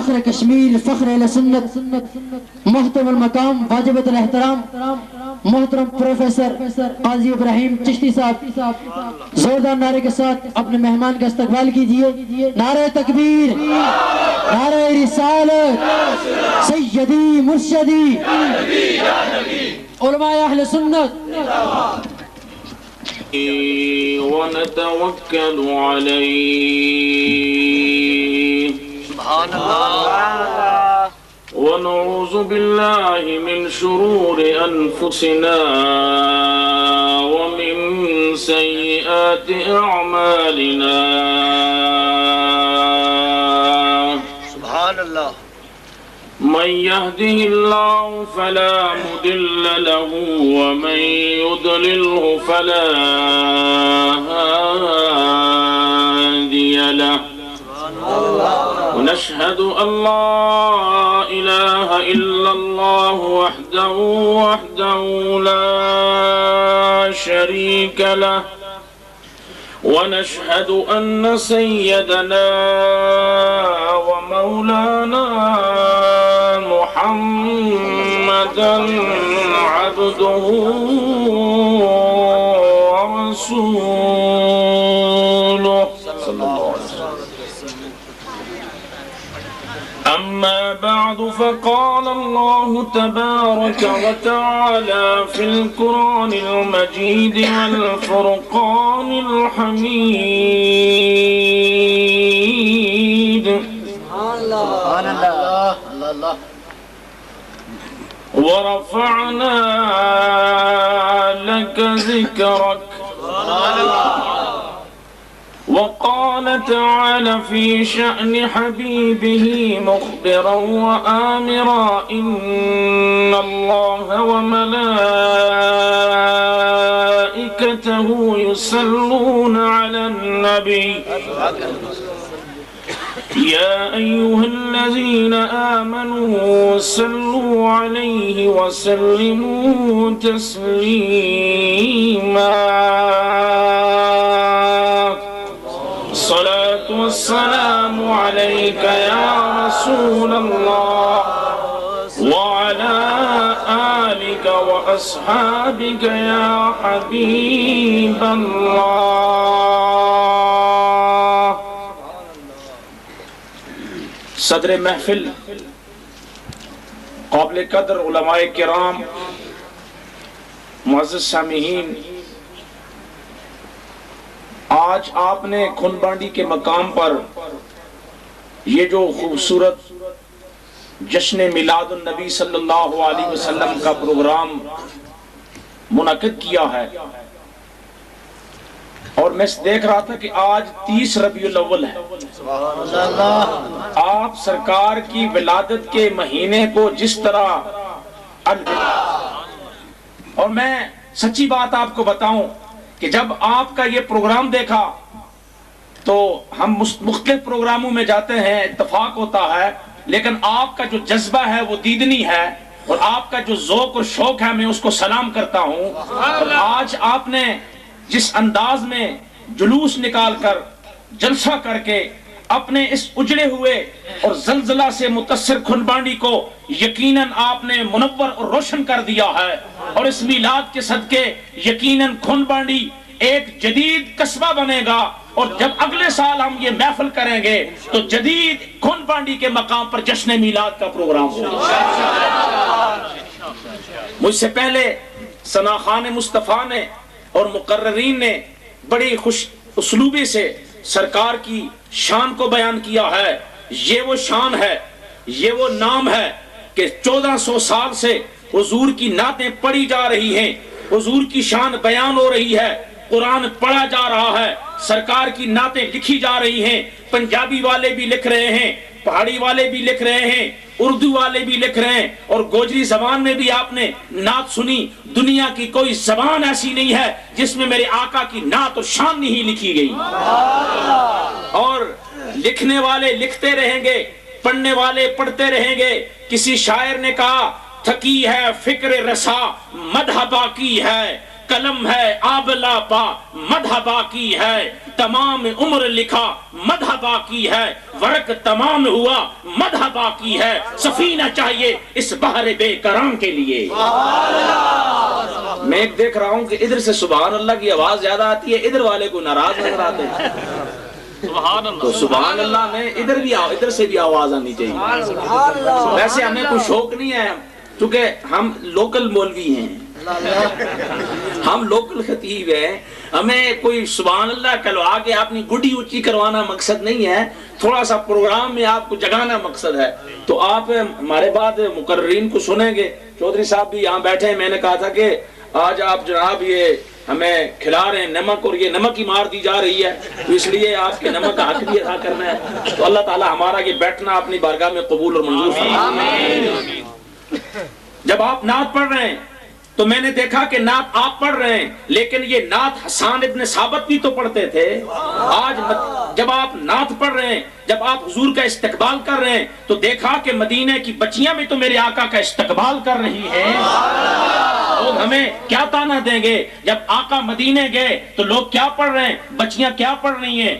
فخر کشمیر، فخر اہل سنت، محترم المقام، واجبۃ الاحترام محترم پروفیسر قاضی ابراہیم چشتی صاحب زوردار نعرے کے ساتھ اپنے مہمان کا استقبال کیجئے۔ نعرہ تکبیر، نعرہ رسالت، سیدی مرشدی علماء اہل سنت۔ ونتوكل عليه سبحان الله ونعوذ بالله من شرور أنفسنا ومن سيئات أعمالنا سبحان الله من يهده الله فلا مضل له ومن يضلله فلا هادي له ونشهد أن لا إله إلا الله وحده لا شريك له ونشهد أن سيدنا ومولانا محمدًا عبده ورسوله صلى الله عليه وسلم. أما بعد فقال الله تبارك وتعالى في القرآن المجيد والفرقان الحميد سبحان الله الله ورفعنا لك ذكرك وقال تعالى في شأن حبيبه مخبرا وآمرا إن الله وملائكته يصلون على النبي يا أيها الذين آمنوا صلوا عليه وسلموا تسليما الصلاة والسلام عليك يا رسول الله وعلى آلك وأصحابك يا حبيب الله. صدر محفل قابل قدر علماء کرام، معزز سامعین، آج آپ نے کھن بانڈی کے مقام پر یہ جو خوبصورت جشن میلاد النبی صلی اللہ علیہ وسلم کا پروگرام منعقد کیا ہے، اور میں دیکھ رہا تھا کہ آج 30 ربیع الاول ہے. آپ سرکار کی ولادت کے مہینے کو جس طرح اور میں سچی بات آپ کو بتاؤں کہ جب آپ کا یہ پروگرام دیکھا تو ہم مختلف پروگراموں میں جاتے ہیں، اتفاق ہوتا ہے، لیکن آپ کا جو جذبہ ہے وہ دیدنی ہے، اور آپ کا جو ذوق اور شوق ہے میں اس کو سلام کرتا ہوں. اور آج آپ نے جس انداز میں جلوس نکال کر جلسہ کر کے اپنے اس اجڑے ہوئے اور زلزلہ سے متاثر کھن بانڈی کو یقیناً آپ نے منور اور روشن کر دیا ہے، اور اس میلاد کے صدقے یقیناً کھن بانڈی ایک جدید قصبہ بنے گا، اور جب اگلے سال ہم یہ محفل کریں گے تو جدید کھن بانڈی کے مقام پر جشن میلاد کا پروگرام ہوگا. مجھ سے پہلے ثنا خان مصطفیٰ نے اور مقررین نے بڑی خوش اسلوبی سے سرکار کی شان کو بیان کیا ہے. یہ وہ شان ہے، یہ وہ نام ہے کہ 1400 سال سے حضور کی نعتیں پڑھی جا رہی ہیں، حضور کی شان بیان ہو رہی ہے، قرآن پڑھا جا رہا ہے، سرکار کی نعتیں لکھی جا رہی ہیں. پنجابی والے بھی لکھ رہے ہیں، پہاڑی والے بھی لکھ رہے ہیں، اردو والے بھی لکھ رہے ہیں، اور گوجری زبان میں بھی آپ نے نعت سنی. دنیا کی کوئی زبان ایسی نہیں ہے جس میں میرے آقا کی نعت اور شان نہیں لکھی گئی. اور لکھنے والے لکھتے رہیں گے، پڑھنے والے پڑھتے رہیں گے. کسی شاعر نے کہا تھکی ہے فکر رسا مدح باقی ہے، قلم ہے آبلا پا مدح باقی ہے، تمام عمر لکھا مدح باقی ہے، ورق تمام ہوا مدح باقی ہے، سفینہ چاہیے اس بحر بے کرام کے لیے۔ میں ایک دیکھ رہا ہوں کہ ادھر سے سبحان اللہ کی آواز زیادہ آتی ہے، ادھر والے کو ناراض نظر آتے ہیں۔ تو سبحان اللہ میں ادھر بھی ادھر سے بھی آواز آنی چاہیے۔ ویسے ہمیں کوئی شوق نہیں ہے کیونکہ ہم لوکل مولوی ہیں، ہم لوکل خطیب ہیں، ہمیں کوئی سبحان اللہ کہلوا کے اپنی گڈی اونچی کروانا مقصد نہیں ہے، تھوڑا سا پروگرام میں آپ کو جگانا مقصد ہے۔ تو آپ ہمارے بعد مقررین کو سنیں گے، چودھری صاحب بھی یہاں بیٹھے ہیں، میں نے کہا تھا کہ آج آپ جناب یہ ہمیں کھلا رہے ہیں نمک، اور یہ نمک ہی مار دی جا رہی ہے، تو اس لیے آپ کے نمک کا حق بھی ادا کرنا ہے۔ تو اللہ تعالی ہمارا یہ بیٹھنا اپنی بارگاہ میں قبول اور منظور فرمائے۔ جب آپ نعت پڑھ رہے ہیں تو میں نے دیکھا کہ نعت آپ پڑھ رہے ہیں، لیکن یہ نعت حسان ابن ثابت بھی تو پڑھتے تھے۔ آج جب آپ نعت پڑھ رہے ہیں، جب آپ حضور کا استقبال کر رہے ہیں، تو دیکھا کہ مدینے کی بچیاں بھی تو میرے آقا کا استقبال کر رہی ہیں۔ لوگ ہمیں کیا تانا دیں گے جب آقا مدینے گئے تو لوگ کیا پڑھ رہے ہیں، بچیاں کیا پڑھ رہی ہیں؟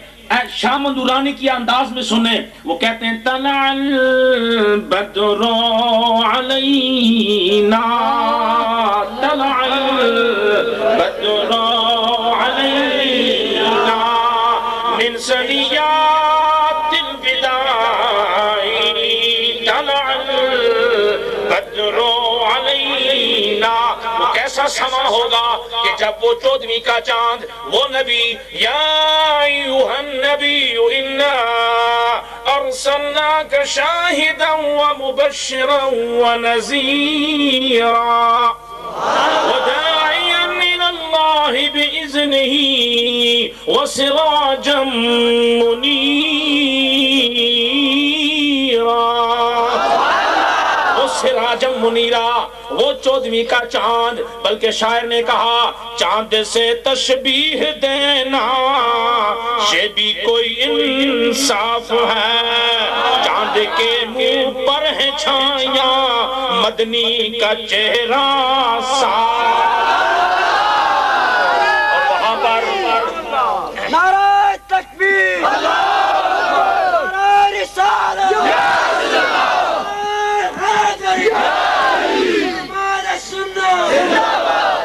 شاہ مندورانی کی انداز میں سنیں، وہ کہتے ہیں طلع البدر علینا، طلع البدر علینا من ثنیات الوداع، طلع البدر علینا۔ وہ کیسا سما ہوگا کہ جب وہ 14ویں کا چاند، وہ نبی یا ایھا النبی انا ارسلناک شاہدا ومبشرا ونذیرا وداعیا الی اللہ باذنہ وسراجا منیرا۔ سراجم منیرا، وہ 14ویں کا چاند، بلکہ شاعر نے کہا چاند سے تشبیہ دینا یہ بھی کوئی انصاف ہے، چاند کے منہ پر ہے چھایاں مدنی کا چہرہ صاف۔ اور وہاں پر نعرہ تکبیر، نعرہ رسالت،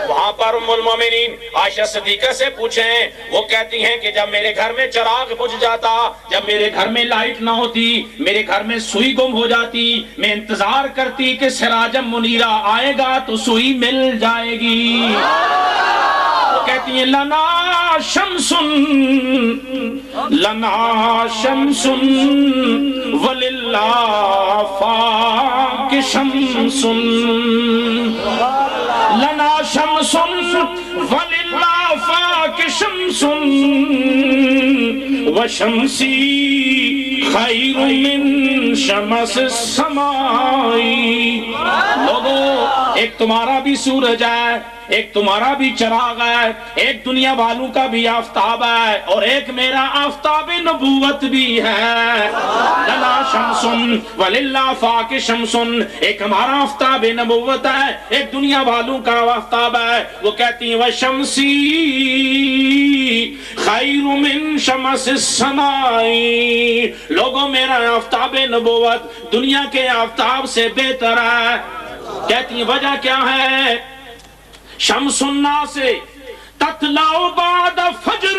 وہاں پر ام المومنین عائشہ صدیقہ سے پوچھیں، وہ کہتی ہیں کہ جب میرے گھر میں چراغ بجھ جاتا، جب میرے گھر میں لائٹ نہ ہوتی، میرے گھر میں سوئی گم ہو جاتی، میں انتظار کرتی کہ سراجم منیرہ آئے گا تو سوئی مل جائے گی۔ وہ کہتی ہیں لنا شمسن، لنا شمسن وللہ فاک شمسن، لنا شمسن وللہ فاک شمسن وشمسی خیر من شمس السماء۔ لوگوں، ایک تمہارا بھی سورج ہے، ایک تمہارا بھی چراغ ہے، ایک دنیا والوں کا بھی آفتاب ہے، اور ایک میرا آفتاب نبوت بھی ہے۔ لنا شمسن وللہ فاک شمسن، ایک ہمارا آفتاب نبوت ہے، ایک دنیا والوں کا آفتاب ہے۔ وہ کہتی ہیں وشمسی خیر من شمس السماء، لوگوں میرا آفتاب نبوت دنیا کے آفتاب سے بہتر ہے۔ کہتی ہیں وجہ کیا ہے؟ شمس الناس تطلع بعد فجر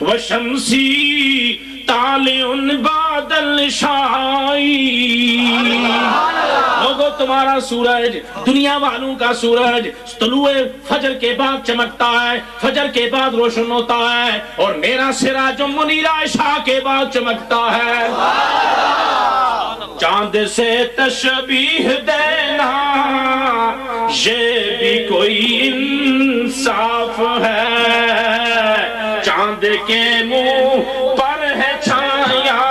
وشمسی طالع بعد العشاء۔ لوگوں، تمہارا سورج، دنیا والوں کا سورج طلوع فجر کے بعد چمکتا ہے، فجر کے بعد روشن ہوتا ہے، اور میرا سراج منیرہ عشاء کے بعد چمکتا ہے۔ چاند سے تشبیہ دینا یہ بھی کوئی انصاف ہے، چاند کے منہ پر ہے چھایا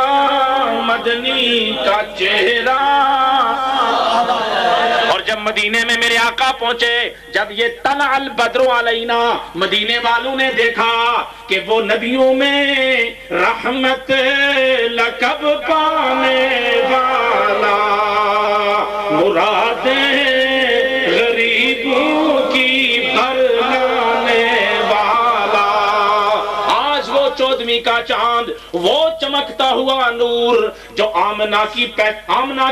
مدنی کا چہرہ۔ اور جب مدینے میں میرے آقا پہنچے، جب یہ طلع البدر علینا، مدینے والوں نے دیکھا کہ وہ نبیوں میں رحمت لقب پانے والا، مرادیں غریبوں کی چاند، وہ چمکتا ہوا نور جو آمنہ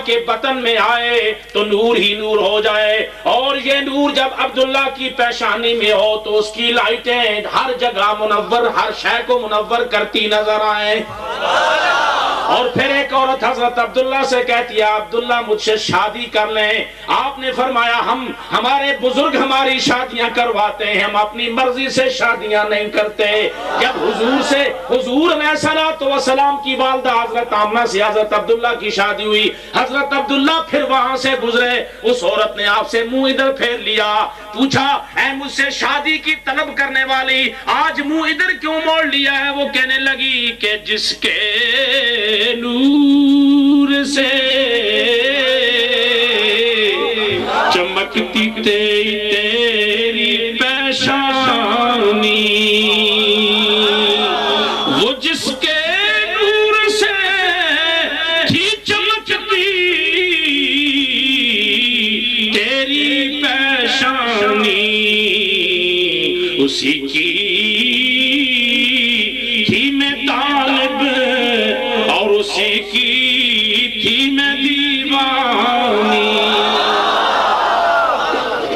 کے بطن میں آئے تو نور ہی نور ہو جائے، اور یہ نور جب عبداللہ کی پیشانی میں ہو تو اس کی لائٹیں ہر جگہ منور، ہر شے کو منور کرتی نظر آئیں۔ اور پھر ایک عورت حضرت عبداللہ سے کہتی ہے عبداللہ مجھ سے شادی کر لیں۔ آپ نے فرمایا ہمارے بزرگ ہماری شادیاں کرواتے ہیں، ہم اپنی مرضی سے شادیاں نہیں کرتے۔ جب حضور علیہ الصلوۃ والسلام کی والدہ حضرت آمنہ سے حضرت عبداللہ کی شادی ہوئی، حضرت عبداللہ پھر وہاں سے گزرے، اس عورت نے آپ سے منہ ادھر پھیر لیا، پوچھا اے مجھ سے شادی کی طلب کرنے والی آج منہ ادھر کیوں موڑ لیا ہے؟ وہ کہنے لگی کہ جس کے نور سے چمکتی تیری پیشانی، وہ جس کے نور سے تھی چمکتی تیری پیشانی، اسی کی تھی میں طالب اور اسی کی تھی میں دیوانی۔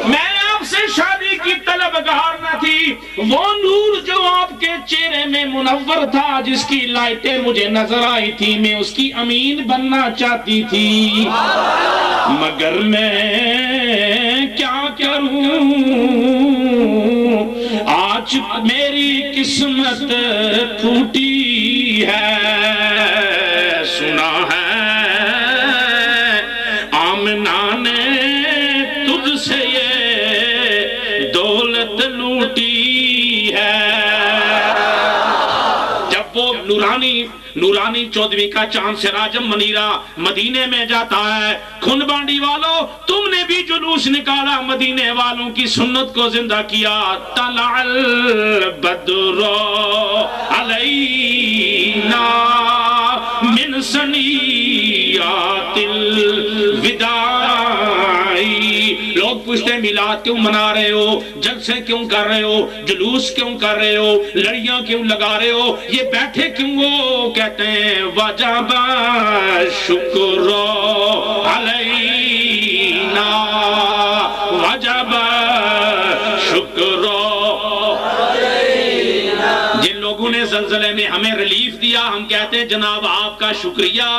میں آپ سے شادی کی طلبگار نہ تھی، وہ نور جو آپ کے چہرے میں منور تھا، جس کی لائٹیں مجھے نظر آئی تھی، میں اس کی امین بننا چاہتی تھی، مگر میں کیا کروں، آج میری قسمت پھوٹی ہے۔ سنا ہے آمنہ نے تجھ سے یہ دولت لوٹی ہے۔ جب وہ نورانی چودھویں کا چاند سراجم منیرہ مدینے میں جاتا ہے، کھن بانڈی والوں تم نے بھی جلوس نکالا، مدینے والوں کی سنت کو زندہ کیا۔ طلع البدر علینا من ثنیات الوداع۔ لوگ پوچھتے ہیں میلاد کیوں منا رہے ہو، جلسے کیوں کر رہے ہو، جلوس کیوں کر رہے ہو، لڑیاں کیوں لگا رہے ہو، یہ بیٹھے کیوں ہو؟ کہتے ہیں وجب شکر علینا، وجب شکر۔ جن لوگوں نے زلزلے میں ہمیں ریلیف دیا، ہم کہتے ہیں جناب آپ کا شکریہ،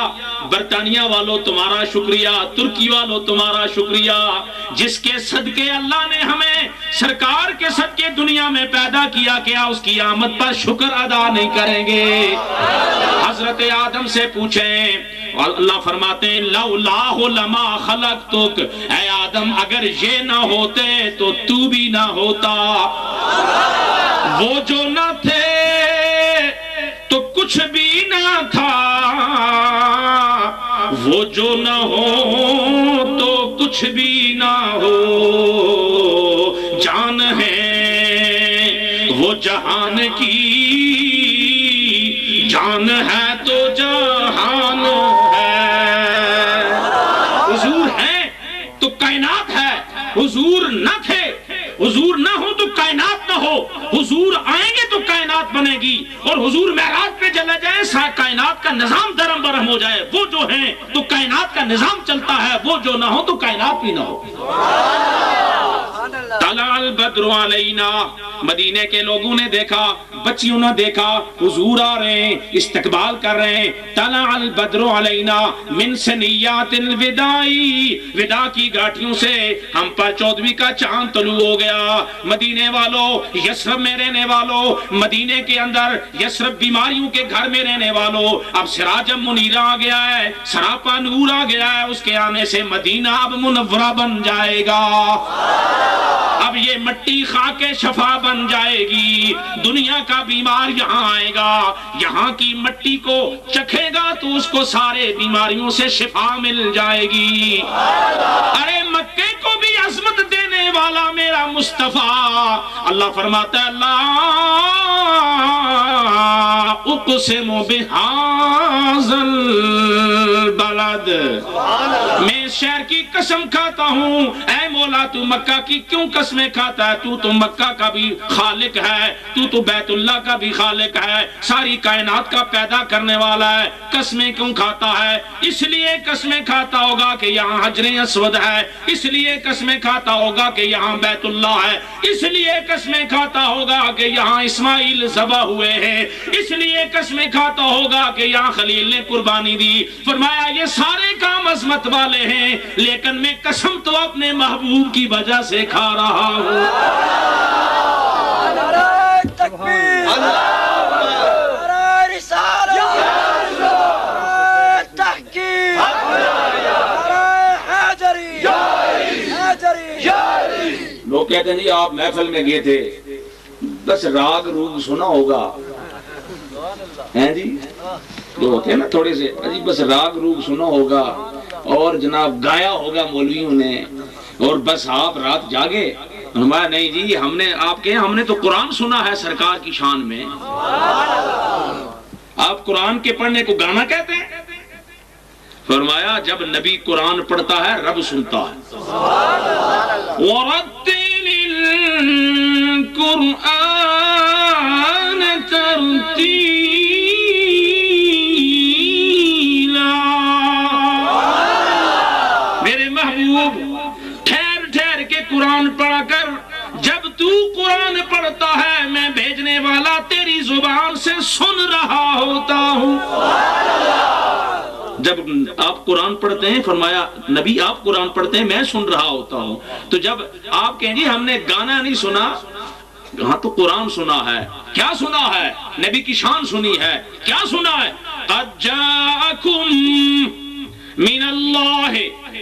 برطانیہ والوں تمہارا شکریہ، ترکی والوں تمہارا شکریہ، جس کے صدقے اللہ نے ہمیں سرکار کے صدقے دنیا میں پیدا کیا، کیا اس کی آمد پر شکر ادا نہیں کریں گے؟ حضرت آدم سے پوچھیں، اللہ فرماتے ہیں لولاہ لما خلقتک، اے آدم اگر یہ نہ ہوتے تو تو بھی نہ ہوتا۔ وہ جو نہ تھے تو کچھ بھی نہ تھا، وہ جو نہ ہو تو کچھ بھی نہ ہو، جان ہے وہ جہان کی، جان ہے تو جہان ہے۔ حضور ہے تو کائنات ہے، حضور نہ تھے، حضور نہ ہو تو کائنات نہ ہو، حضور آئیں گے تو کائنات بنے گی، اور حضور معراج پہ چلے جائیں کائنات کا نظام درم برہم ہو جائے۔ وہ جو ہیں تو کائنات کا نظام چلتا ہے، وہ جو نہ ہو تو کائنات بھی نہ ہو۔ طلع البدر علینا، مدینے کے لوگوں نے دیکھا، بچیوں نے دیکھا، حضور آ رہے ہیں، استقبال کر رہے ہیں۔ طلع البدر علینا من ثنیات الوداع، وداع کی گھاٹیوں سے ہم پر چودھویں کا چاند طلوع ہو گیا۔ مدینے والوں، یثرب میں رہنے والوں، مدینے کے اندر یثرب بیماریوں کے گھر میں رہنے والوں، اب سراجم منیرہ آ گیا ہے، سراپا نور آ گیا ہے، اس کے آنے سے مدینہ اب منورہ بن جائے گا، اب یہ مٹی خاک شفا بن جائے گی، دنیا کا بیمار یہاں آئے گا، یہاں کی مٹی کو چکھے گا تو اس کو سارے بیماریوں سے شفا مل جائے گی۔ ارے مکے کو بھی عظمت دینے والا میرا مصطفیٰ، اللہ فرماتا ہے لا اقسم بہذا البلد، میں اس شہر کی قسم کھاتا ہوں۔ اے مولا تو مکہ کی کیوں قسمیں کھاتا ہے؟ تو مکہ کا بھی خالق ہے، تو بیت اللہ کا بھی خالق ہے، ساری کائنات کا پیدا کرنے والا ہے، قسمیں کیوں کھاتا ہے؟ اس لیے قسمیں کھاتا ہوگا کہ یہاں حجر اسود ہے، اس لیے قسمیں کھاتا ہوگا کہ یہاں بیت اللہ ہے، اس لیے قسمیں کھاتا ہوگا کہ یہاں اسماعیل ذبح ہوئے ہیں، اس لیے قسمیں کھاتا ہوگا کہ یہاں خلیل نے قربانی دی۔ فرمایا یہ سارے کام عظمت والے ہیں، لیکن میں قسم تو اپنے محبوب کی وجہ سے کھا رہا ہوں۔ نعرہ تکبیر، نعرہ رسالت، نعرہ تحقیق، نعرہ حیدری، حیدری۔ لوگ کہتے ہیں جی آپ محفل میں گئے تھے، بس راگ روگ سنا ہوگا، ہیں جی جو ہوتے ہیں نا تھوڑے سے، جی بس راگ روگ سنا ہوگا اور جناب گایا ہوگا مولویوں نے، اور بس آپ رات جاگے۔ فرمایا نہیں جی، ہم نے آپ کے ہم نے تو قرآن سنا ہے سرکار کی شان میں۔ آپ قرآن کے پڑھنے کو گانا کہتے ہیں؟ فرمایا جب نبی قرآن پڑھتا ہے رب سنتا ہے۔ وَرَتِّلِ الْقُرْآنَ تَرْتِيلًا، میرے محبوب ٹھہر ٹھہر کے قرآن پڑھا کر، جب تو قرآن پڑھتا ہے میں بھیجنے والا تیری زبان سے سن رہا ہوتا ہوں۔ جب آپ قرآن پڑھتے ہیں، فرمایا نبی آپ قرآن پڑھتے ہیں میں سن رہا ہوتا ہوں۔ تو جب آپ کہیں گے ہم نے گانا نہیں سنا، ہاں تو قرآن سنا ہے۔ کیا سنا ہے؟ نبی کی شان سنی ہے۔ کیا سنا ہے؟ قد جاءکم من اللہ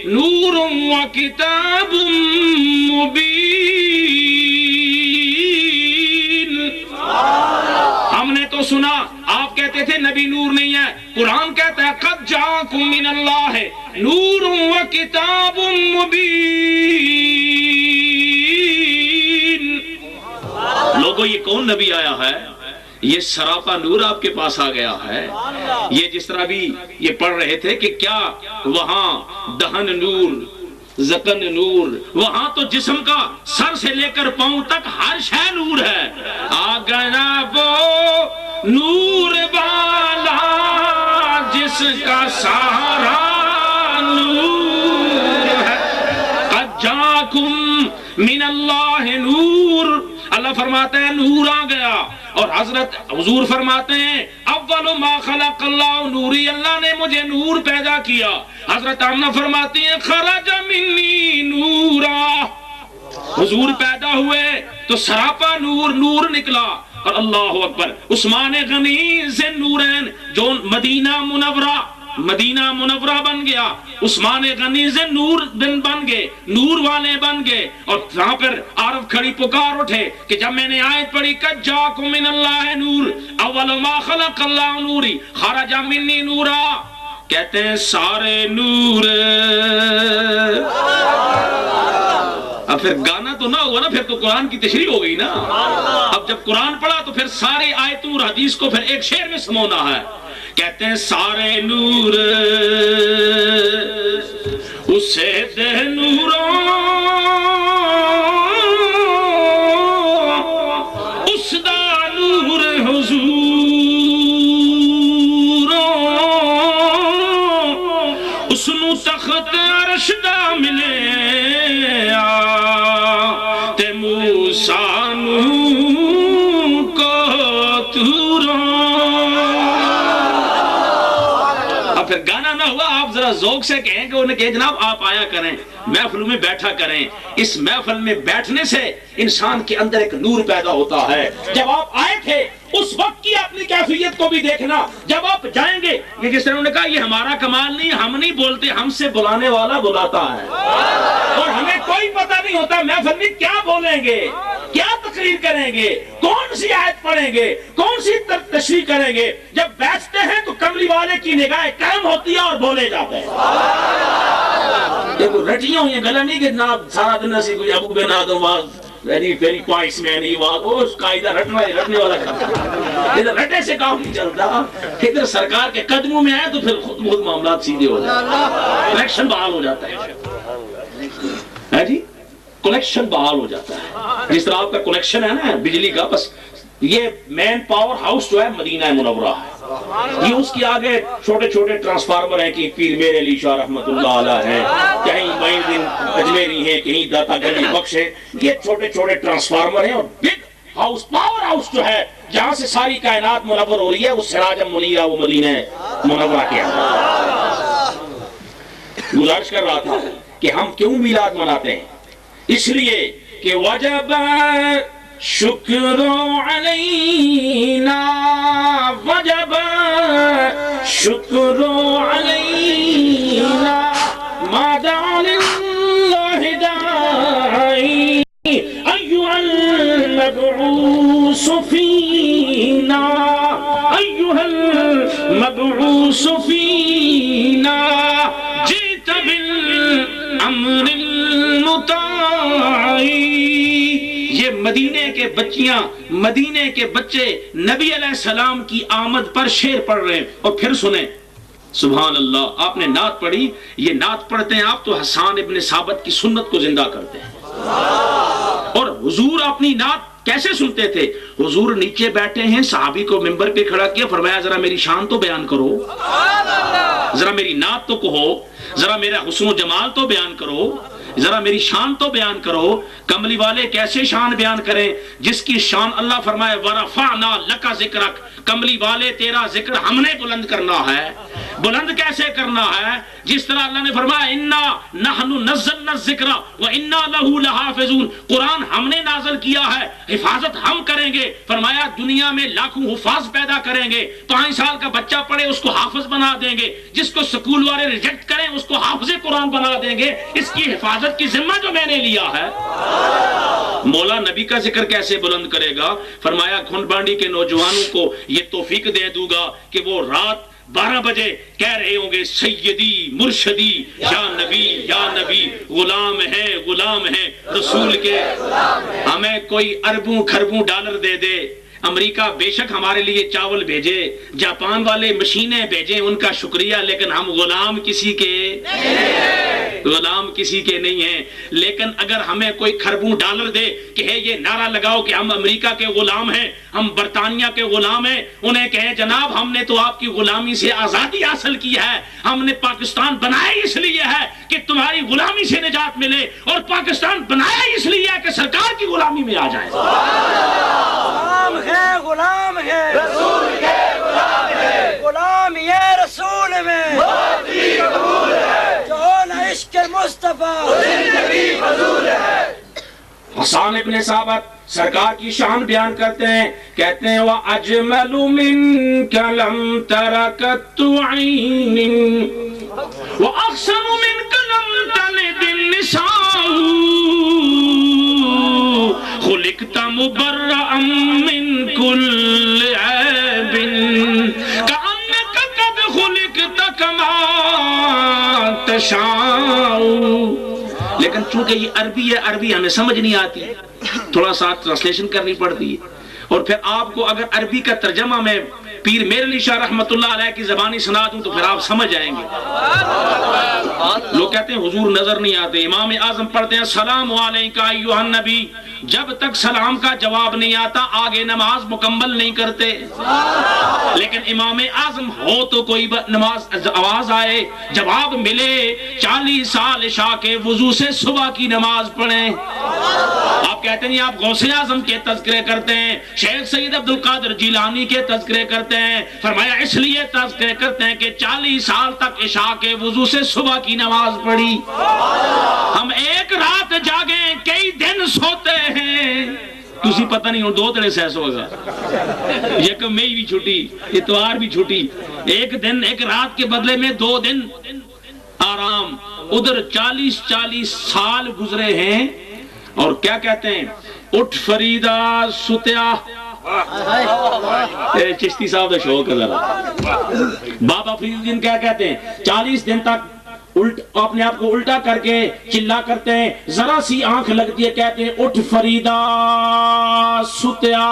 نور و کتاب مبین۔ ہم نے تو سنا، آپ کہتے تھے نبی نور نہیں ہے، قرآن کہتا ہے قد جاءکم من اللہ نور و کتاب مبین۔ لوگوں یہ کون نبی آیا ہے؟ یہ سراپا نور آپ کے پاس آ گیا ہے۔ یہ جس طرح بھی یہ پڑھ رہے تھے کہ کیا وہاں دہن نور، زکن نور، وہاں تو جسم کا سر سے لے کر پاؤں تک ہر شے نور ہے۔ آگنا وہ نور والا جس کا سارا نور ہے۔ قد جاکم من اللہ نور، اللہ فرماتے ہیں نور آ گیا، اور حضرت حضور فرماتے ہیں اول ما خلق اللہ نوری، اللہ نے مجھے نور پیدا کیا۔ حضرت آمنہ فرماتی ہیں خرج منی نورا، حضور پیدا ہوئے تو سراپا نور نور نکلا۔ اور اللہ اکبر، عثمان غنی سے نورین جو مدینہ منورہ بن گیا، عثمان غنی سے نور بن گئے، نور والے بن گئے۔ اور وہاں پر عارف کھڑی پکار اٹھے کہ جب میں نے آیت پڑھی قد جاءکم من اللہ نور اول ما خلق اللہ نوری خرج منی نورا، کہتے ہیں سارے نور۔ اب پھر گانا تو نہ ہوا نا، پھر تو قرآن کی تشریح ہو گئی نا۔ اب جب قرآن پڑھا تو پھر سارے آیتوں اور حدیث کو پھر ایک شعر میں سمونا ہے۔ کہتے ہیں سارے نور اسے دے نوروں، اس دا نور حضور، اس نو تخت عرش دا ملے تے موسیٰ نو کو توروں۔ پھر گانا نہ ہوا، آپ ذرا ذوق سے کہیں کہ انہیں کہ جناب آپ آیا کریں، محفلوں میں بیٹھا کریں۔ اس محفل میں بیٹھنے سے انسان کے اندر ایک نور پیدا ہوتا ہے۔ جب آپ آئے تھے اس وقت کی اپنی کیفیت کو بھی دیکھنا، جب آپ جائیں گے، یہ جس طرح انہوں نے کہا یہ ہمارا کمال نہیں، ہم نہیں بولتے، ہم سے بلانے والا بلاتا ہے، اور ہمیں کوئی پتہ نہیں ہوتا محفل میں کیا بولیں گے، کیا تقریر کریں گے، کون سی آیت پڑھیں گے، کون سی تشریح کریں گے۔ جب بیٹھتے ہیں تو کملی والے کی نگاہ قائم ہوتی ہے اور بولے جاتے ہیں۔ دیکھو رٹیاں ہوئی گلا نہیں کہ جناب سارا دن اسی کوئی ابو بن آدم تیری پوائنٹس میں نہیں ہوا وہ اس قاعدہ رٹنے والا کام ادھر رٹے سے کام نہیں چلتا ادھر سرکار کے قدموں میں آئے تو پھر خود معاملات سیدھے ہو جاتے ہیں کلیکشن بحال ہو جاتا ہے جی کلیکشن بحال ہو جاتا ہے جس طرح آپ کا کلیکشن ہے نا بجلی کا بس یہ مین پاور ہاؤس جو ہے مدینہ منورہ ہے یہ اس کی آگے چھوٹے چھوٹے ٹرانسفارمر ہیں کہ پیر میرے علی شاہ رحمت اللہ علیہ ہے کہیں معین الدین اجمیری ہے کہیں داتا گنج بخش ہے یہ چھوٹے چھوٹے ٹرانسفارمر ہیں اور بگ ہاؤس پاور ہاؤس جو ہے جہاں سے ساری کائنات منور ہو رہی ہے وہ سراج منیرہ وہ مدینہ منورہ کے اندر گزارش کر رہا تھا کہ ہم کیوں میلاد مناتے ہیں اس لیے کہ وجب شکر علینا وجب شکر علینا ما دعا للہ داعی ایہا المبعوث فینا ایہا المبعوث فینا جئت بالامر المطاعی یہ مدینے کے بچیاں مدینے کے بچے نبی علیہ السلام کی آمد پر شعر پڑھ رہے ہیں اور پھر سنیں سبحان اللہ آپ نے نعت پڑھی یہ نعت پڑھتے ہیں آپ تو حسان ابن ثابت کی سنت کو زندہ کرتے ہیں اور حضور اپنی نعت کیسے سنتے تھے حضور نیچے بیٹھے ہیں صحابی کو منبر پہ کھڑا کیا فرمایا ذرا میری شان تو بیان کرو ذرا میری نعت تو کہو ذرا میرا حسن و جمال تو بیان کرو ذرا میری شان تو بیان کرو کملی والے کیسے شان بیان کریں جس کی شان اللہ فرمائے ورفعنا لک ذکرک کملی والے تیرا ذکر ہم نے بلند کرنا ہے بلند کیسے کرنا ہے جس طرح اللہ نے فرمایا انا نحن نزلنا الذکر وانا له لحافظون قرآن ہم نے نازل کیا ہے حفاظت ہم کریں گے فرمایا دنیا میں لاکھوں حفاظ پیدا کریں گے 5 سال کا بچہ پڑھے اس کو حافظ بنا دیں گے جس کو سکول والے ریجیکٹ کریں اس کو حافظ قرآن بنا دیں گے اس کی حفاظت کی ذمہ جو میں نے لیا ہے مولا نبی کا ذکر کیسے بلند کرے گا فرمایا کھن بانڈی کے نوجوانوں کو یہ توفیق دے دوں گا کہ وہ رات 12 بجے کہہ رہے ہوں گے سیدی مرشدی یا نبی غلام ہے رسول کے ہمیں کوئی اربوں خربوں ڈالر دے دے امریکہ بے شک ہمارے لیے چاول بھیجے جاپان والے مشینیں بھیجیں ان کا شکریہ لیکن ہم غلام کسی کے نہیں ہیں لیکن اگر ہمیں کوئی خربوں ڈالر دے کہ یہ نعرہ لگاؤ کہ ہم امریکہ کے غلام ہیں ہم برطانیہ کے غلام ہیں انہیں کہیں جناب ہم نے تو آپ کی غلامی سے آزادی حاصل کی ہے ہم نے پاکستان بنایا اس لیے ہے کہ تمہاری غلامی سے نجات ملے اور پاکستان بنایا اس لیے ہے کہ سرکار کی غلامی میں آ جائے غلام ہے رسول کے غلام ہے غلام یہ رسول میں جو نہ عشق مصطفیٰ زندگی فضول ہے حسان ابن ثابت سرکار کی شان بیان کرتے ہیں کہتے ہیں وَأَجْمَلُ مِنْكَ لَمْ تَرَكَتُّ عَيْنٍ وَأَحْسَنُ مِنْكَ لَمْ تَلِدِ النِّسَاءُ خُلِقْتَ مُبَرَّأً مِنْ كُلِّ عَيْبٍ كَأَنَّكَ قَدْ خُلِقْتَ كَمَا تَشَاءُ لیکن چونکہ یہ عربی ہے عربی ہمیں سمجھ نہیں آتی تھوڑا سا ٹرانسلیشن کرنی پڑتی ہے اور پھر آپ کو اگر عربی کا ترجمہ میں پیر میر علی شاہ رحمت اللہ علیہ کی زبانی سنا دوں تو پھر آپ سمجھ جائیں گے لوگ کہتے ہیں حضور نظر نہیں آتے امام اعظم پڑھتے ہیں سلام علیکہ ایھا النبی جب تک سلام کا جواب نہیں آتا آگے نماز مکمل نہیں کرتے لیکن امام اعظم ہو تو کوئی نماز آواز آئے جواب ملے 40 سال عشاء کے وضو سے صبح کی نماز پڑھیں آپ کہتے ہیں آپ غوث اعظم کے تذکرے کرتے ہیں شیخ سید عبد القادر جیلانی کے تذکرے کرتے ہیں فرمایا اس لیے تذکرے کرتے ہیں کہ 40 سال تک عشاء کے وضو سے صبح کی نماز پڑھی ہم ایک رات جاگیں کئی دن سوتے ہیں تسی پتہ نہیں ہوں 2 دن سیس ہوگا یکم مئی بھی چھٹی اتوار بھی چھٹی ایک دن ایک رات کے بدلے میں 2 دن آرام ادھر 40 سال گزرے ہیں اور کیا کہتے ہیں اٹھ فریدہ ستیا چشتی صاحب کا شوق ہے ذرا بابا فرید الدین کیا کہتے ہیں 40 دن تک اپنے آپ کو الٹا کر کے چلا کرتے ہیں، ذرا سی آنکھ لگتی ہے کہتے ہیں اٹھ فریدا ستیا،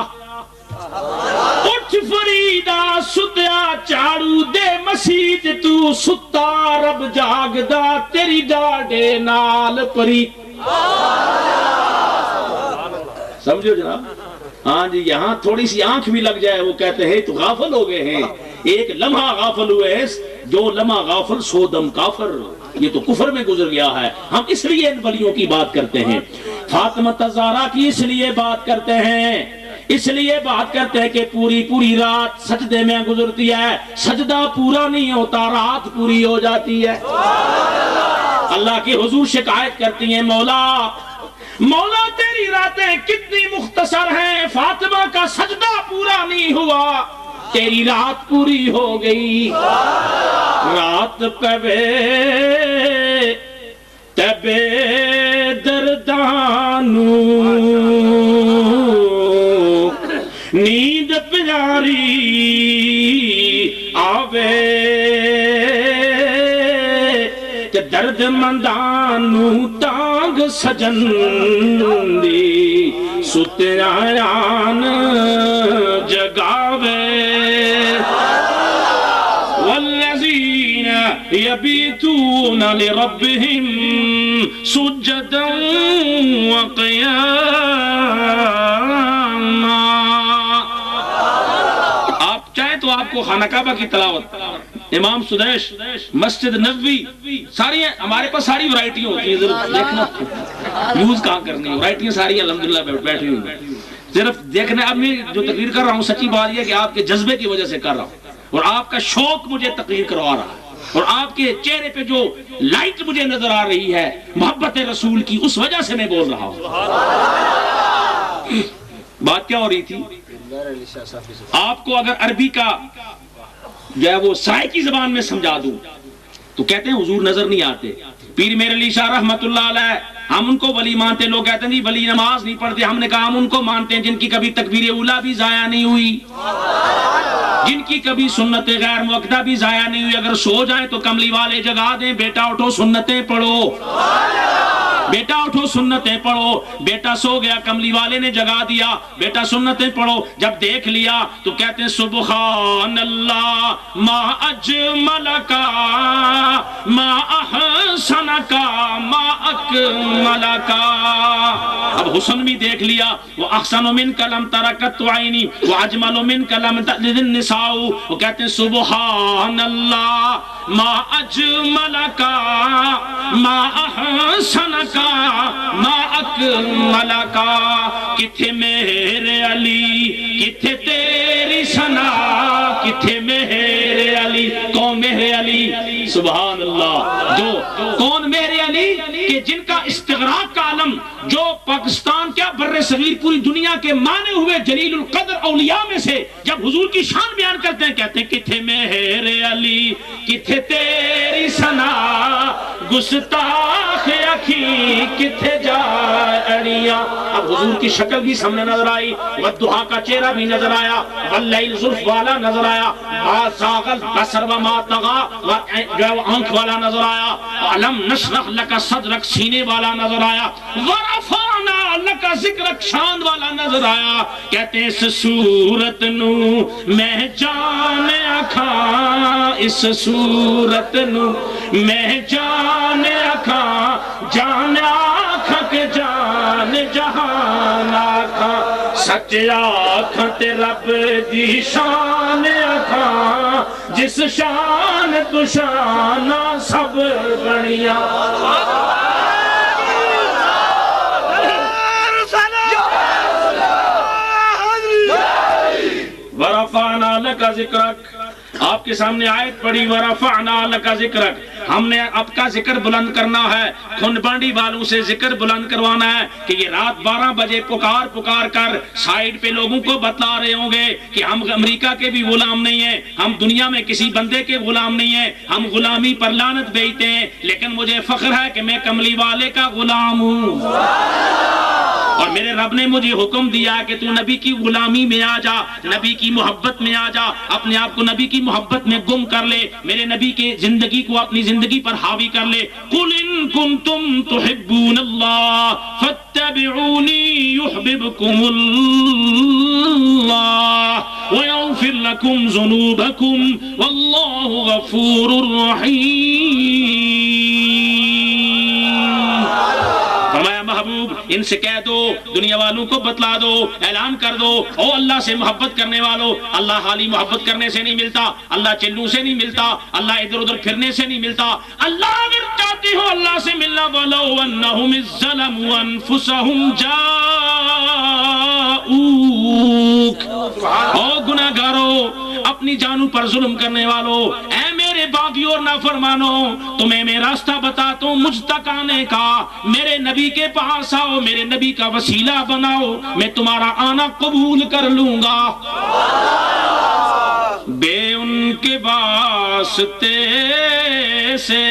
اٹھ فریدا ستیا، چاڑو دے مسیت تو ستا، رب جاگدا تیری ڈاڈے نال پری۔ سمجھو جناب؟ ہاں جی، یہاں تھوڑی سی آنکھ بھی لگ جائے وہ کہتے ہیں تو غافل ہو گئے ہیں، ایک لمحہ غافل ہوئے ہیں، جو لمحہ غافل سو دم کافر، یہ تو کفر میں گزر گیا ہے۔ ہم اس لیے ان ولیوں کی بات کرتے ہیں، فاطمہ الزہرا کی اس لیے بات کرتے ہیں، اس لیے بات کرتے ہیں کہ پوری رات سجدے میں گزرتی ہے، سجدہ پورا نہیں ہوتا، رات پوری ہو جاتی ہے۔ اللہ کی حضور شکایت کرتی ہیں، مولا تیری راتیں کتنی مختصر ہیں، فاطمہ کا سجدہ پورا نہیں ہوا، تیری رات پوری ہو گئی۔ رات پہ تبے دردانو نیند پیاری آوے، کہ درد مندانو تانگ سجن دی ستیان جگاوے، والذین یبیتون لربہم سجدا وقیاما۔ آپ چاہیں تو آپ کو خانہ کعبہ کی تلاوت، امام سدیش، مسجد نبوی، ساری ہمارے پاس ساری ورائٹیاں ہوتی ہیں، ضرور دیکھنا یوز کہاں کرنی ہے، ورائٹیاں ساری الحمدللہ بیٹھی ہوئی، صرف دیکھنا۔ اب میں جو تقریر کر رہا ہوں سچی بات یہ ہے کہ آپ کے جذبے کی وجہ سے کر رہا ہوں، اور آپ کا شوق مجھے تقریر کروا رہا ہے، اور آپ کے چہرے پہ جو لائٹ مجھے نظر آ رہی ہے محبت رسول کی، اس وجہ سے میں بول رہا ہوں۔ بات کیا ہو رہی تھی؟ آپ کو اگر عربی کا جو ہے وہ سائے زبان میں سمجھا دوں تو کہتے ہیں حضور نظر نہیں آتے۔ پیر میر علی شاہ رحمت اللہ علیہ، ہم ان کو ولی مانتے، لوگ کہتے ہیں جی ولی نماز نہیں پڑھتے، ہم نے کہا ہم ان کو مانتے ہیں جن کی کبھی تکبیر اولیٰ بھی ضائع نہیں ہوئی، جن کی کبھی سنت غیر مؤکدہ بھی ضائع نہیں ہوئی، اگر سو جائیں تو کملی والے جگا دیں، بیٹا اٹھو سنتیں پڑھو، بیٹا اٹھو سنتیں پڑھو، بیٹا سو گیا کملی والے نے جگا دیا، بیٹا سنتیں پڑھو، جب دیکھ لیا تو کہتے ہیں سبحان اللہ ما اجملکا ما احسنکا ما اکملکا۔ اب حسن بھی دیکھ لیا، وہ احسن منک لم ترکت عینی واجمل منک لم تلد النساء، وہ کہتے ہیں سبحان اللہ ما اجملکا ما احسنکا ما اکملکا۔ کتھے میرے علی کتھے تیری ثنا، کتھے میرے علی، کون میرے علی؟ سبحان اللہ، جو کون میرے علی کہ جن کا استغراق کا عالم، جو پاکستان کیا بر صغیر پوری دنیا کے مانے ہوئے جلیل القدر اولیاء میں سے جب حضور کی شان بیان کرتے ہیں کہتے ہیں کتھے میرے علی کتھے تیری ثنا، گستاخ اکھی کتھے جائے اڑیاں۔ اب حضور کی شکل بھی سامنے نظر آئی، والضحیٰ کا چہرہ بھی نظر آیا، واللیل زلف والا نظر آیا، ما زاغ البصر وما طغى، جو آنکھ والا نظر آیا، علم نشرح لک صدرک سینے والا نظر آیا، ورفعنا لک ذکرک شان والا نظر آیا۔ کہتے ہیں اس صورت نو میں جان آکھاں، اس صورت نو میں جان آکھاں، جان آکھاں کہ جان جہان آکھاں، سچ آکھاں تے رب دی شان آکھاں، جس شان تو شانہ سب بڑیاں۔ ورفعنا لک ذکرک، آپ کے سامنے آیت پڑھی ورفعنا لک ذکرک، ہم نے اب کا ذکر بلند کرنا ہے، کھن بانڈی والوں سے ذکر بلند کروانا ہے کہ یہ رات 12 بجے پکار کر سائیڈ پہ لوگوں کو بتلا رہے ہوں گے کہ ہم امریکہ کے بھی غلام نہیں ہیں، ہم دنیا میں کسی بندے کے غلام نہیں ہیں، ہم غلامی پر لعنت بھیجتے ہیں، لیکن مجھے فخر ہے کہ میں کملی والے کا غلام ہوں۔ اور میرے رب نے مجھے حکم دیا کہ تو نبی کی غلامی میں آ جا، نبی کی محبت میں آ جا، اپنے آپ کو نبی کی محبت میں گم کر لے، میرے نبی کی زندگی کو اپنی زندگی پر حاوی کر لے۔ قُلْ إِن كُنتُمْ تُحِبُّونَ اللَّهَ فَاتَّبِعُونِي يُحْبِبْكُمُ اللَّهُ وَيَغْفِرْ لَكُمْ ذُنُوبَكُمْ وَاللَّهُ غَفُورٌ رَحِيمٌ۔ فرمایا محبوب ان سے کہہ دو، دنیا والوں کو بتلا دو، اعلان کر دو، او اللہ سے محبت کرنے والو، اللہ حالی محبت کرنے سے نہیں ملتا، اللہ چلوں سے نہیں ملتا، اللہ ادھر ادھر پھرنے سے نہیں ملتا۔ اللہ اگر چاہتی ہو اللہ سے ملنا، وَلَوْ أَنَّهُمْ إِذْ ظَلَمُوا أَنفُسَهُمْ جَاءُوكَ، او گناہگارو، اپنی جانوں پر ظلم کرنے والو، اے میرے باغیوں اور نافرمانو، تمہیں میں راستہ بتاتا ہوں مجھ تک آنے کا، میرے نبی کے پاس آؤ، میرے نبی کا وسیلہ بناؤ، میں تمہارا آنا قبول کر لوں گا۔ بے ان کے واسطے سے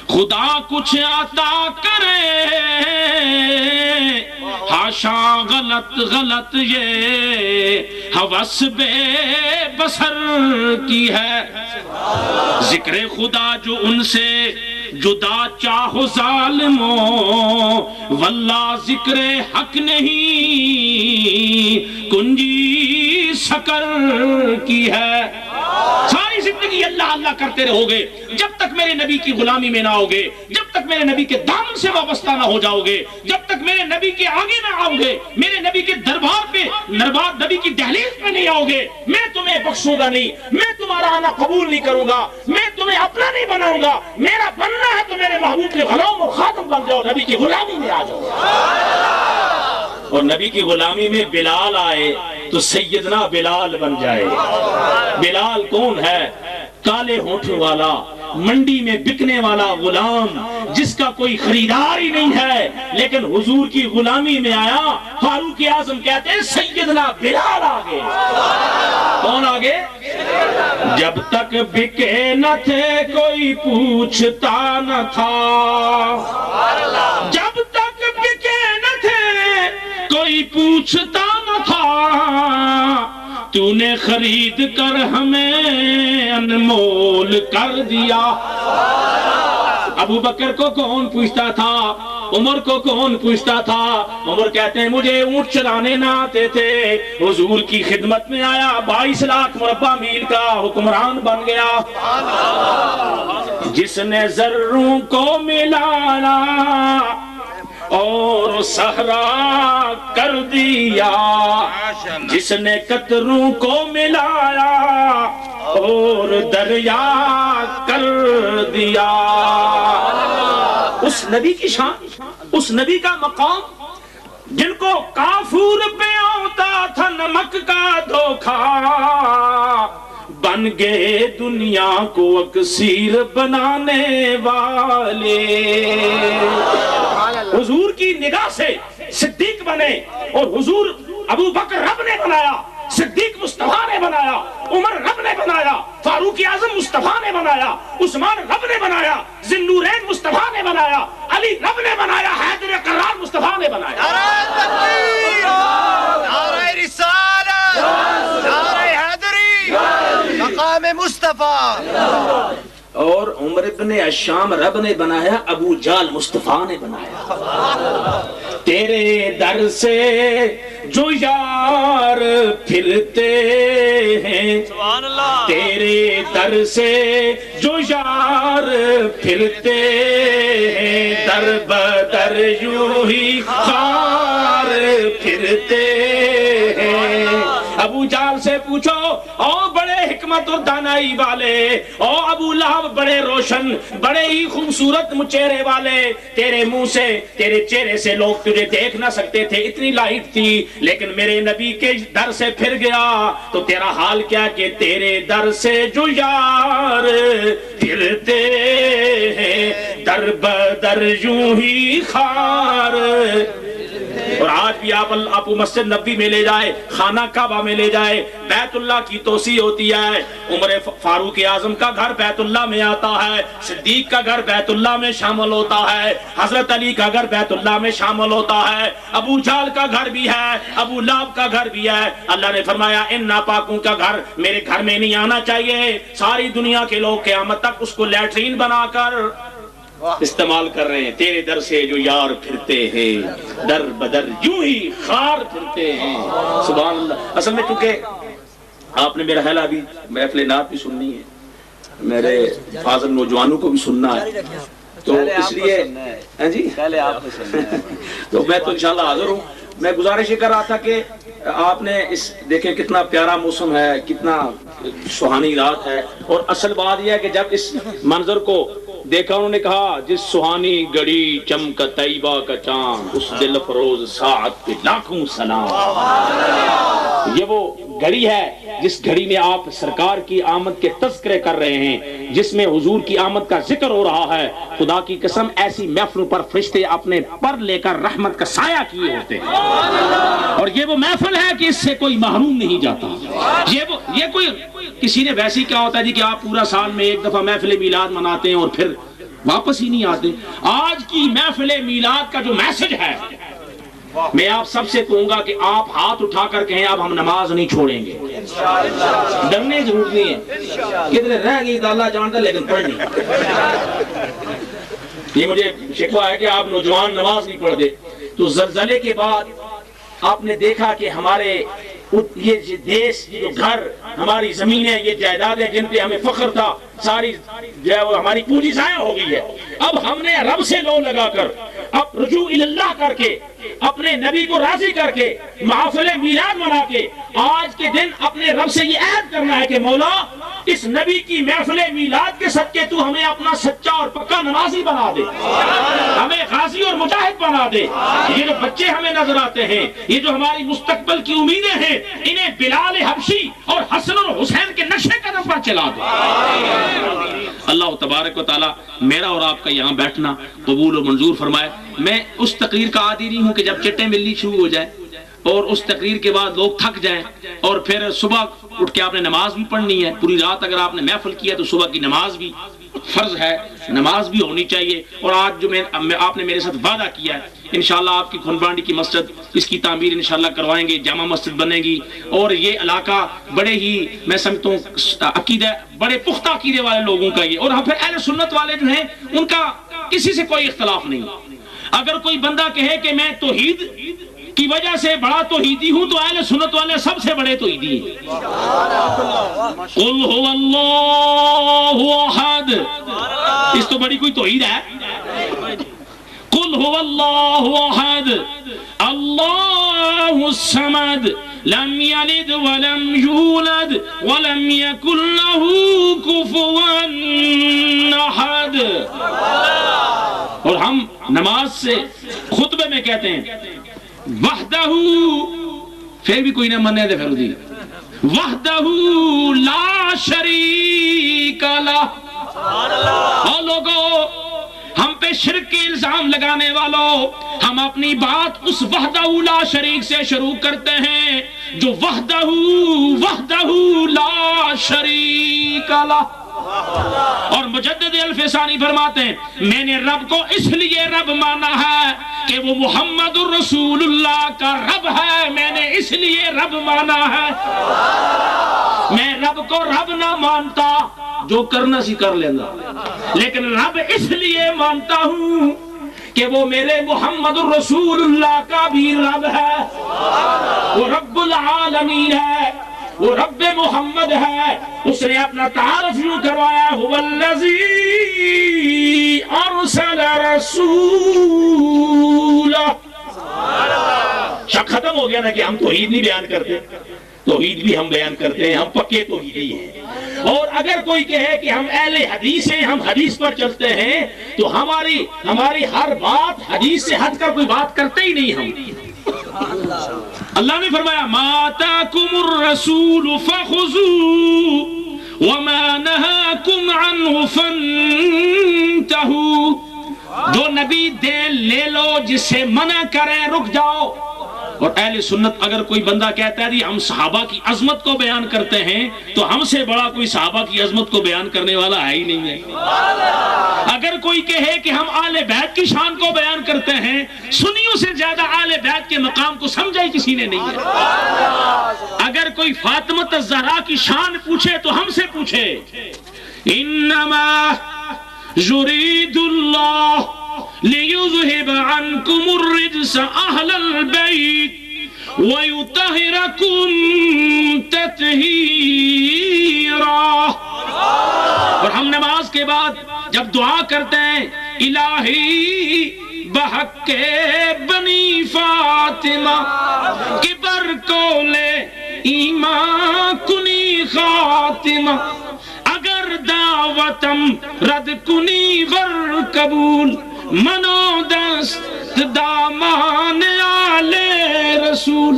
خدا کچھ عطا کرے، ہاشا غلط غلط یہ ہوس بے بسر کی ہے، ذکر خدا جو ان سے جدا چاہو ظالموں، واللہ ذکر حق نہیں کنجی سکر کی ہے۔ ساری زندگی اللہ اللہ کرتے رہو گے جب تک میرے نبی کی غلامی میں نہ ہوگے، جب تک میرے نبی کے دامن سے وابستہ نہ ہو جاؤ گے، جب تک میرے نبی کے آگے نہ آؤ گے، میرے نبی کے دربار پہ نبی کی دہلیز پہ نہیں آؤ گے، میں تمہیں بخشوں گا نہیں، میں تمہارا آنا قبول نہیں کروں گا، میں تمہیں اپنا نہیں بناؤں گا۔ میرا بننا ہے تو میرے محبوب کے غلام اور خادم بن جاؤ، نبی کی غلامی میں آ جاؤ۔ اور نبی کی غلامی میں بلال آئے تو سیدنا بلال بن جائے۔ بلال کون ہے؟ کالے ہونٹوں والا، منڈی میں بکنے والا غلام، جس کا کوئی خریدار ہی نہیں ہے، لیکن حضور کی غلامی میں آیا۔ فاروق اعظم کہتے ہیں سیدنا بلال آگے۔ کون آگے؟ جب تک بکے نہ تھے کوئی پوچھتا نہ تھا، جب تک بکے نہ تھے کوئی پوچھتا نہ تھا، تو نے خرید کر ہمیں انمول کر دیا۔ ابو بکر کو کون پوچھتا تھا؟ عمر کو کون پوچھتا تھا؟ عمر کہتے ہیں مجھے اونٹ چلانے نہ آتے تھے، حضور کی خدمت میں آیا، 22 لاکھ مربع میل کا حکمران بن گیا۔ جس نے ذروں کو ملانا اور صحرا کر دیا، جس نے قطروں کو ملایا اور دریا کر دیا۔ اس نبی کی شان، اس نبی کا مقام، جن کو کافور پہ ہوتا تھا نمک کا دھوکھا، بن گئے دنیا کو اکسیر بنانے والے۔ حضور کی نگاہ سے صدیق بنے، اور حضور ابو بکر رب نے بنایا، صدیق مصطفیٰ نے بنایا، عمر رب نے بنایا، فاروق اعظم مصطفیٰ نے بنایا، عثمان رب نے بنایا، ذی النورین مصطفیٰ نے بنایا، علی رب نے بنایا، حیدر قرار مصطفیٰ نے بنایا۔ نعرہ رسالت، نعرہ حیدری، مقام مصطفیٰ۔ اور عمر ابن الشام رب نے بنایا، ابو جال مصطفیٰ نے بنایا۔ تیرے در سے جو یار پھرتے ہیں، تیرے در سے جو یار پھرتے ہیں، در بدر یوں ہی خار پھرتے ہیں۔ ابو جال سے پوچھو، او بڑے حکمت اور دانائی والے، او ابو لہب بڑے روشن، بڑے ہی خوبصورت چہرے والے، تیرے منہ سے، تیرے چہرے سے لوگ تجھے دیکھ نہ سکتے تھے، اتنی لائٹ تھی، لیکن میرے نبی کے در سے پھر گیا تو تیرا حال کیا کہ تیرے در سے جو یار پھرتے ہیں، در بدر یوں ہی خار اور آج بھی آپ مسجد نبوی میں لے جائے، خانہ کعبہ میں لے جائے، بیت اللہ کی توسیع ہوتی ہے، عمر فاروق اعظم کا گھر بیت اللہ میں آتا ہے، صدیق کا گھر بیت اللہ میں شامل ہوتا ہے، حضرت علی کا گھر بیت اللہ میں شامل ہوتا ہے، ابو جہل کا گھر بھی ہے، ابو لہب کا گھر بھی ہے۔ اللہ نے فرمایا ان ناپاکوں کا گھر میرے گھر میں نہیں آنا چاہیے۔ ساری دنیا کے لوگ قیامت تک اس کو لیٹرین بنا کر استعمال کر رہے ہیں۔ تیرے در سے جو یار پھرتے ہیں در بدر یوں ہی خار پھرتے ہیں۔ سبحان اللہ۔ اصل میں چونکہ آپ نے میرا خیال ابھی محفل نعت بھی سننی ہے، میرے فاضل نوجوانوں کو بھی سننا ہے، تو اس لیے جی تو میں تو انشاءاللہ حاضر ہوں۔ میں گزارش یہ کر رہا تھا کہ آپ نے اس دیکھیں کتنا پیارا موسم ہے، کتنا سہانی رات ہے، اور اصل بات یہ ہے کہ جب اس منظر کو دیکھا انہوں نے کہا جس سہانی گھڑی چمک طیبہ کا چاند اس دل فروز ساعت پہ لاکھوں سلام۔ یہ وہ گھڑی ہے جس گھڑی میں آپ سرکار کی آمد کے تذکرے کر رہے ہیں، جس میں حضور کی آمد کا ذکر ہو رہا ہے۔ خدا کی قسم ایسی محفلوں پر فرشتے اپنے پر لے کر رحمت کا سایہ کیے ہوتے ہیں، اور یہ وہ محفل ہے کہ اس سے کوئی محروم نہیں جاتا۔ یہ کوئی کسی نے ویسی کیا ہوتا ہے جی کہ آپ پورا سال میں ایک دفعہ محفل میلاد مناتے ہیں اور پھر واپس ہی نہیں آتے۔ آج کی محفل میلاد کا جو میسج ہے، میں آپ سب سے کہوں گا کہ آپ ہاتھ اٹھا کر کہیں اب ہم نماز نہیں چھوڑیں گے۔ ڈرنے کی ضرورت نہیں ہے، کتنے رہ گئی تو اللہ جانتا لیکن پڑھنی۔ یہ مجھے شکوہ ہے کہ آپ نوجوان نماز نہیں پڑھتے۔ تو زلزلے کے بعد آپ نے دیکھا کہ ہمارے یہ دیش، جو گھر، ہماری زمینیں، یہ جائیدادیں جن پہ ہمیں فخر تھا، ساری جو ہے وہ ہماری پوری ضائع ہو گئی ہے۔ اب ہم نے رب سے لو لگا کر، اب رجوع اللہ کر کے، اپنے نبی کو راضی کر کے، محافل میلاد منا کے آج کے دن اپنے رب سے یہ عہد کرنا ہے کہ مولا اس نبی کی محفل میلاد کے صدقے تو ہمیں اپنا سچا اور پکا نمازی بنا دے، ہمیں غازی اور مجاہد بنا دے۔ یہ جو بچے ہمیں نظر آتے ہیں، یہ جو ہماری مستقبل کی امیدیں ہیں، انہیں بلال حبشی اور حسن اور حسین کے نقشے قدم پر چلا دے۔ اللہ تبارک و تعالی میرا اور آپ کا یہاں بیٹھنا قبول و منظور فرمائے۔ میں اس تقریر کا عادی نہیں ہوں کہ جب چٹیں ملنی شروع ہو جائے اور اس تقریر کے بعد لوگ تھک جائیں اور پھر صبح اٹھ کے آپ نے نماز بھی پڑھنی ہے۔ پوری رات اگر آپ نے محفل کیا تو صبح کی نماز بھی فرض ہے، نماز بھی ہونی چاہیے۔ اور آج جو آپ نے میرے ساتھ وعدہ کیا ہے، انشاءاللہ آپ کی کھنبانڈی کی مسجد، اس کی تعمیر انشاءاللہ کروائیں گے، جامع مسجد بنے گی، اور یہ علاقہ بڑے ہی میں سمجھتا ہوں عقیدہ بڑے پختہ عقیدے والے لوگوں کا یہ، اور ہم پھر اہل سنت والے جو ہیں ان کا کسی سے کوئی اختلاف نہیں۔ اگر کوئی بندہ کہے کہ میں توحید کی وجہ سے بڑا توحیدی ہوں تو اہل سنت والے سب سے بڑے توحیدی ہیں۔ قل هو اللہ احد، اس تو بڑی کوئی توحید ہے؟ قل هو اللہ احد اللہ الصمد لم یلد ولم یولد ولم یکن له کفوا احد۔ اور ہم نماز سے خطبے میں کہتے ہیں وحدہ، پھر بھی کوئی نہ منے دے پھر دی وحدہ لا شریک لہ۔ اور لوگوں ہم پہ شرک کے الزام لگانے والوں، ہم اپنی بات اس وحدہ لا شریک سے شروع کرتے ہیں جو وحدہ لا شریک لہ۔ اور مجدد الفسانی فرماتے ہیں میں نے رب کو اس لیے رب مانا ہے کہ وہ محمد الرسول اللہ کا رب ہے، میں نے اس لیے رب مانا ہے۔ میں رب کو رب نہ مانتا، جو کرنا سی کر لینا، لیکن رب اس لیے مانتا ہوں کہ وہ میرے محمد الرسول اللہ کا بھی رب ہے، وہ رب العالمین ہے، وہ رب محمد ہے۔ اس نے اپنا تعارف یوں کروایا هو الذی ارسل رسولہ۔ شک ختم ہو گیا نا کہ ہم توحید نہیں بیان کرتے، توحید بھی ہم بیان کرتے ہیں، ہم پکے توحیدی ہیں۔ اور اگر کوئی کہے کہ ہم اہل حدیث ہیں، ہم حدیث پر چلتے ہیں، تو ہماری ہر بات حدیث سے ہٹ کر کوئی بات کرتے ہی نہیں ہم۔ اللہ نے فرمایا ما آتاکم الرسول فخذوہ وما نہاکم عنہ فانتہوا۔ جو نبی دے لے لو، جس سے منع کریں رک جاؤ۔ اور اہل سنت اگر کوئی بندہ کہتا ہے جی ہم صحابہ کی عظمت کو بیان کرتے ہیں تو ہم سے بڑا کوئی صحابہ کی عظمت کو بیان کرنے والا ہے ہی نہیں ہے۔ اگر کوئی کہے کہ ہم آل بیت کی شان کو بیان کرتے ہیں، سنیوں سے زیادہ آل بیت کے مقام کو سمجھا ہی کسی نے نہیں ہے۔ اگر کوئی فاطمہ الزہرا کی شان پوچھے تو ہم سے پوچھے، انما یرید اللہ لیذہب عنکم الرجس اہل البیت وَيُطَهِرَكُمْ تَطْهِيرًا۔ اور ہم نماز کے بعد جب دعا کرتے ہیں، الہی بحق بنی فاطمہ کی برکول ایمان کنی خاتمہ، اگر دعوتم رد کنی ور قبول، منو دست دامان آل رسول۔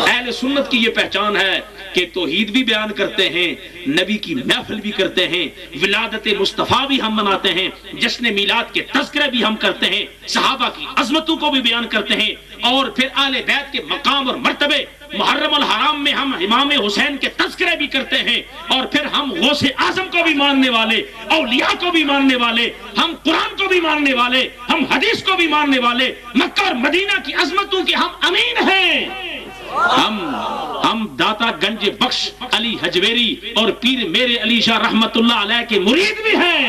اہل سنت کی یہ پہچان ہے کہ توحید بھی بیان کرتے ہیں، نبی کی محفل بھی کرتے ہیں، ولادت مصطفیٰ بھی ہم مناتے ہیں، جشن میلاد کے تذکرے بھی ہم کرتے ہیں، صحابہ کی عظمتوں کو بھی بیان کرتے ہیں، اور پھر آل بیت کے مقام اور مرتبے، محرم الحرام میں ہم امام حسین کے تذکرے بھی کرتے ہیں، اور پھر ہم غوث اعظم کو بھی ماننے والے، اولیاء کو بھی ماننے والے، ہم قرآن کو بھی ماننے والے، ہم حدیث کو بھی ماننے والے، مکہ اور مدینہ کی عظمتوں کے ہم امین ہیں۔ ہم داتا گنج بخش علی حجویری اور پیر میرے علی شاہ رحمت اللہ علیہ کے مرید بھی ہیں۔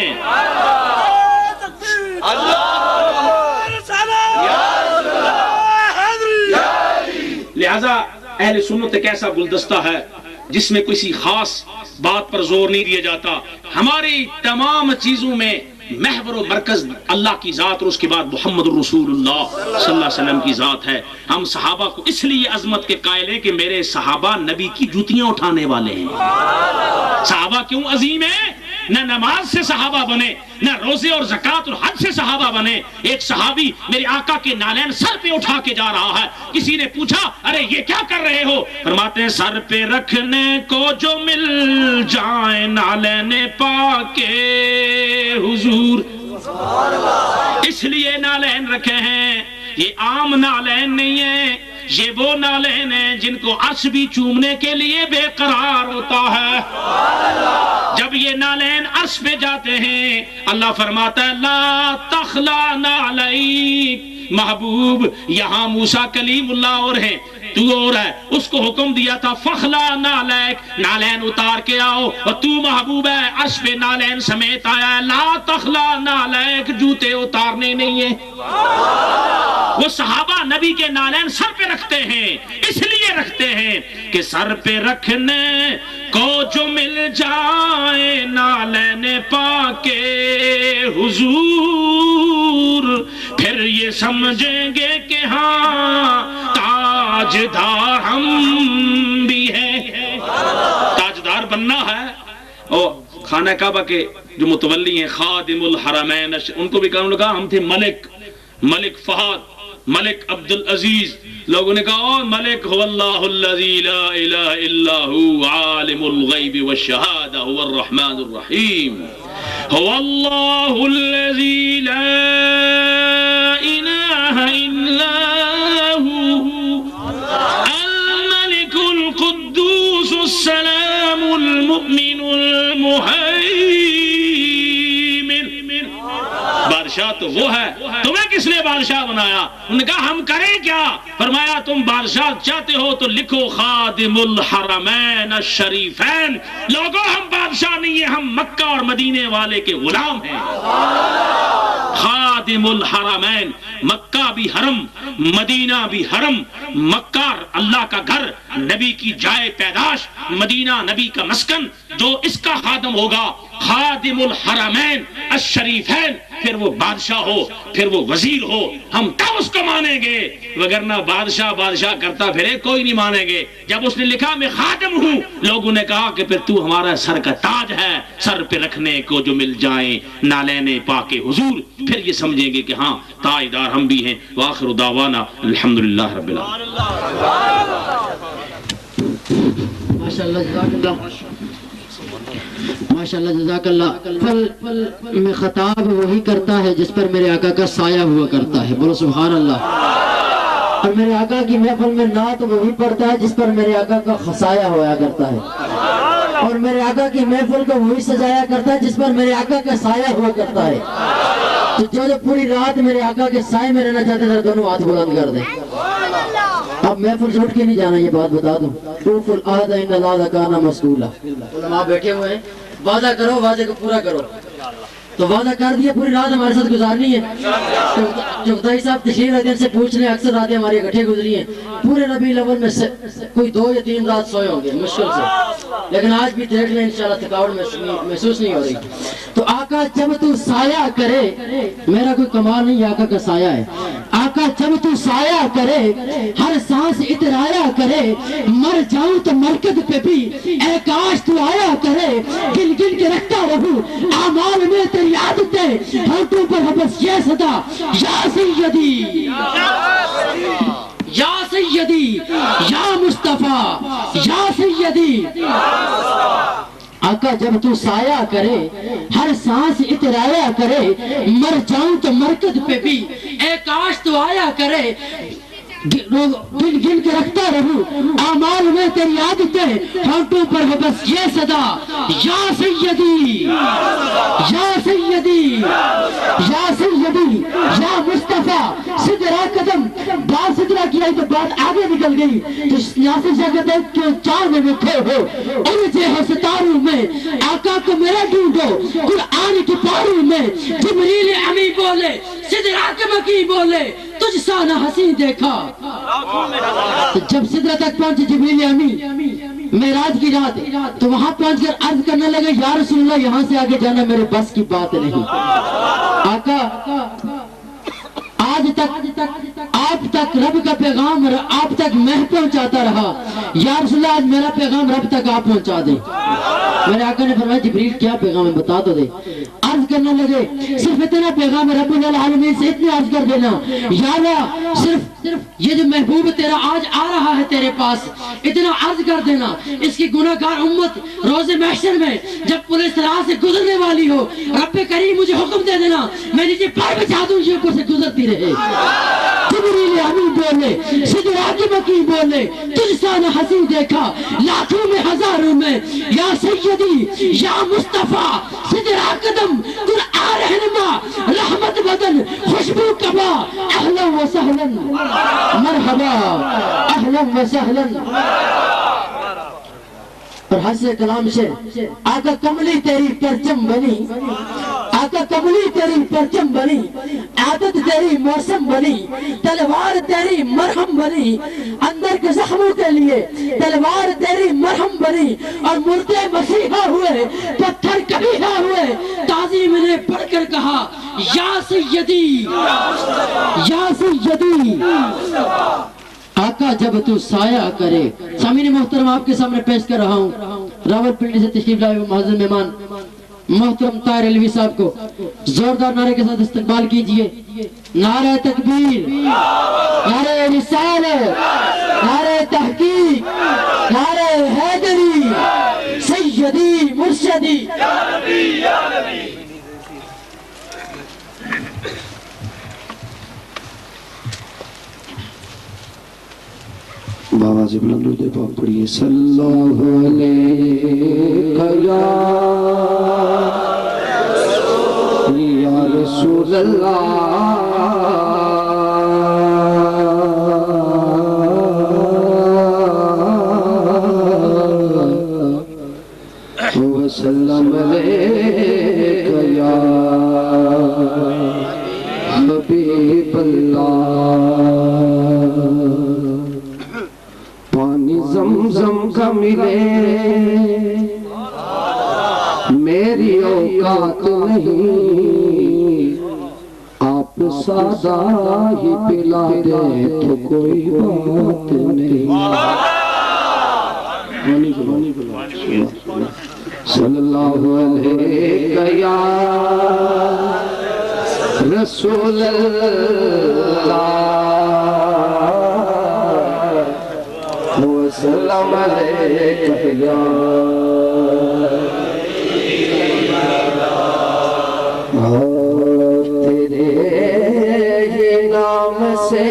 لہذا اہل سنت ایک ایسا گلدستہ ہے جس میں کسی خاص بات پر زور نہیں دیا جاتا۔ ہماری تمام چیزوں میں محور و مرکز اللہ کی ذات اور اس کے بعد محمد رسول اللہ صلی اللہ علیہ وسلم کی ذات ہے۔ ہم صحابہ کو اس لیے عظمت کے قائل ہیں کہ میرے صحابہ نبی کی جوتیاں اٹھانے والے ہیں۔ صحابہ کیوں عظیم ہیں؟ نہ نماز سے صحابہ بنے، نہ روزے اور زکوٰۃ اور حج سے صحابہ بنے۔ ایک صحابی میرے آقا کے نالین سر پہ اٹھا کے جا رہا ہے، کسی نے پوچھا ارے یہ کیا کر رہے ہو؟ فرماتے ہیں سر پہ رکھنے کو جو مل جائیں نالین پاک حضور، اس لیے نالین رکھے ہیں۔ یہ عام نالین نہیں ہے، یہ وہ نالین ہیں جن کو عرش بھی چومنے کے لیے بے قرار ہوتا ہے۔ جب یہ نالین عرش پہ جاتے ہیں، اللہ فرماتا ہے لا تخلا نعلیک، محبوب یہاں موسیٰ کلیم اللہ اور ہیں، تو اور ہے، اس کو حکم دیا تھا فخلا نعلیک، نالین اتار کے آؤ، اور تو محبوب ہے عرش پہ نالین سمیت آیا ہے، لا تخلا نعلیک، جوتے اتارنے نہیں ہیں۔ وہ صحابہ نبی کے نالین سر پہ رکھتے ہیں، اس لیے رکھتے ہیں کہ سر پہ رکھنے کو جو مل جائے نالین پاک حضور، پھر یہ سمجھیں گے کہ ہاں تاجدار ہم بھی ہیں۔ تاجدار بننا ہے۔ اور خانہ کعبہ کے جو متولی ہیں خادم الحرمین، ان کو بھی کہا ہم تھے ملک فہد، ملک عبد العزیز۔ لوگوں نے کہا ملک هو اللہ الذی لا الہ الا هو عالم الغیب والشہادہ هو الرحمن الرحیم، هو اللہ الذی لا الہ الا هو الملک القدوس السلام المؤمن المہیمن۔ بادشاہ تو وہ ہے، تمہیں کس نے بادشاہ بنایا؟ انہوں نے کہا ہم کریں کیا؟ فرمایا تم بادشاہ چاہتے ہو تو لکھو خادم الحرمین الشریفین۔ لوگوں ہم بادشاہ نہیں ہیں، ہم مکہ اور مدینے والے کے غلام ہیں۔ خادم الحرمین، مکہ بھی حرم، مدینہ بھی حرم، مکہ اللہ کا گھر، نبی کی جائے پیداش، مدینہ نبی کا مسکن، جو اس کا خادم ہوگا خادم الحرمین الشریفین، پھر وہ بادشاہ ہو، پھر وہ وزیر ہو، ہم تب اس کو مانیں گے، وگرنہ بادشاہ کرتا پھرے کوئی نہیں مانیں گے۔ جب اس نے لکھا میں خادم ہوں، لوگوں نے کہا کہ پھر تو ہمارا سر کا تاج ہے، سر پہ رکھنے کو جو مل جائیں نالین پاک حضور، پھر یہ سمجھیں گے کہ ہاں تاجدار ہم بھی ہیں۔ وآخر دعوانا الحمدللہ رب العالمین۔ ماشاءاللہ جزاک اللہ، ماشاءاللہ جزاک اللہ۔ پھل میں خطاب وہی کرتا ہے جس پر میرے آقا کا سایہ ہوا کرتا ہے، بولو سبحان اللہ۔ اور میرے آقا کی محفل میں نعت وہی پڑھتا ہے جس پر میرے آقا کا خصایا ہوا کرتا ہے، اور میرے آقا کی محفل کو وہی سجایا کرتا ہے جس پر میرے آقا کا سایہ ہوا کرتا ہے۔ تو جو پوری رات میرے آقا کے سائے میں رہنا چاہتے ہیں دونوں ہاتھ بلند کر دیں۔ اب محفل سے اٹھ کے نہیں جانا، یہ بات بتا دوں، اوف العہد ان اللہ کان مسئولا۔ علماء بیٹھے ہوئے ہیں، وعدہ کرو، وعدے کو پورا کرو۔ تو وعدہ کر دیا پوری رات ہمارے ساتھ گزارنی ہے۔ جو خدائی صاحب تشریف رہتے ہیں سے پوچھ لیں، اکثر راتیں ہماری اکٹھے گزری ہیں، پورے ربیع الاول میں سے کوئی 2 یا 3 رات سوئے ہوں گے مشکل سے، لیکن آج بھی دیکھ لیں انشاءاللہ تھکاوٹ محسوس نہیں ہو رہی۔ تو آقا جب تو سایہ کرے، میرا کوئی کمال نہیں، آقا کا سایہ ہے۔ آقا جب تو سایہ کرے، ہر سانس اترایا کرے، مر جاؤں تو مرکز پہ بھی اے کاش تو آیا کرے، گن گن کے رکھتا رہوں اعمال میں تیری عادتیں، ہونٹوں پر ہے بس یہ صدا یا سیدی یا سیدی یا مصطفیٰ یا سیدی۔ آقا جب تو سایہ کرے، ہر سانس اترایا کرے، مر جاؤں تو مرکز پہ بھی اے کاش تو آیا کرے، گن گن کے رکھتا رہوں اعمال میں تیری عادتیں، ہونٹوں پر ہے بس یہ صدا یا سیدی یا سیدی یا سیدی یا مصطفیٰ۔ سدرا قدم بات سدرا کیا تو بات آگے نکل گئی، تو یاسر شاہ کہتے ہیں کہ چاند میں بیٹھے ہو الجھے ہو ستاروں میں، آقا کو میرا ڈھونڈو قرآن کی پاروں میں۔ جبریل امی بولے، سدرا کے مکی بولے، تجھ سا نہ حسین دیکھا۔ تو جب سدرہ تک پہنچے جبریل امی معراج کی رات، تو وہاں پہنچ کر عرض کرنے لگے یا رسول اللہ یہاں سے آگے جانا میرے بس کی بات نہیں۔ آقا آج تک آپ تک رب کا پیغام آپ تک میں پہنچاتا رہا، یا رسول اللہ آج میرا پیغام رب تک آپ پہنچا دیں۔ میرے آقا نے فرمایا جبریل کیا پیغام ہے بتا تو دے۔ عرض کرنے لگے صرف اتنا پیغام رب العالمین سے اتنے عرض کر دینا، یا اللہ صرف یہ جو محبوب تیرا آج آ رہا ہے تیرے پاس، اتنا عرض کر دینا اس کی گناہگار امت روز محشر میں جب پولیس راہ سے گزرنے والی ہو، رب کریم مجھے حکم دے دینا میں نیچے پیر بچھا دوں یہ اوپر سے گزرتی رہے۔ جبریل امین بولے، سدرا کی مکی بولے، تجھ سا نہ حسین دیکھا لاکھوں میں ہزاروں میں، یا سیدی یا مصطفیٰ۔ سدرا قدم قرآن رہنما، رحمت بدن خوشبو کبا، اہلا و سہلا مرحبا اہلا و سہلا۔ اور حسن کلام سے آقا کملی تیری پرچم بنی، آقا کملی تیری پرچم بنی، عادت تیری موسم بنی، تلوار تیری مرہم بنی، اندر کے زخموں کے لیے تلوار تیری مرہم بنی، اور مردے مسیحا ہوئے پتھر کبیحا ہوئے، تعظیم نے پڑھ کر کہا یا سیدی یا سیدی۔ آقا جب تو سایہ کرے۔ سامعین محترم آپ کے سامنے پیش کر رہا ہوں راول پنڈی سے تشریف لائے ہوئے معزز مہمان محترم طاہر علوی صاحب کو زوردار نعرے کے ساتھ استقبال کیجئے۔ نعرہ تکبیر، نعرہ رسالت، نعرہ تحقیق، نعرہ حیدری، سیدی مرشدی۔ بابا جی بلند دے پاک پڑھیے صلی اللہ علیہ یا رسول اللہ وسلم علیہ یا حبیب اللہ۔ پانی زمزم کا ملے میری اوقات نہیں، آپ سادہ ہی پلا دے تو کوئی بات نہیں۔ صلی اللہ علیہ یا رسول اللہ وسلم علیہ یا تیرے ہی نام سے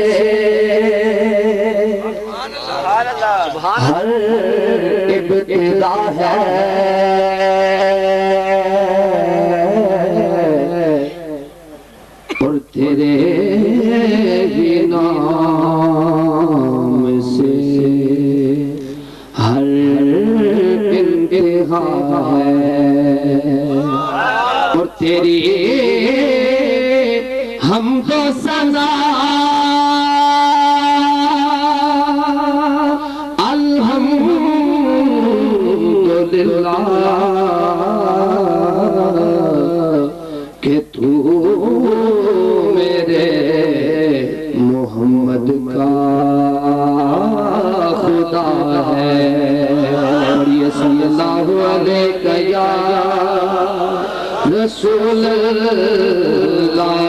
ابتدا ہے اور تیرے ہی نام سے ہر انتہا ہے اور تیری حمد و ثنا الحمدللہ کہ تو میرے محمد کا خدا ہے اور یہ صلی اللہ علیہ یا رسول اللہ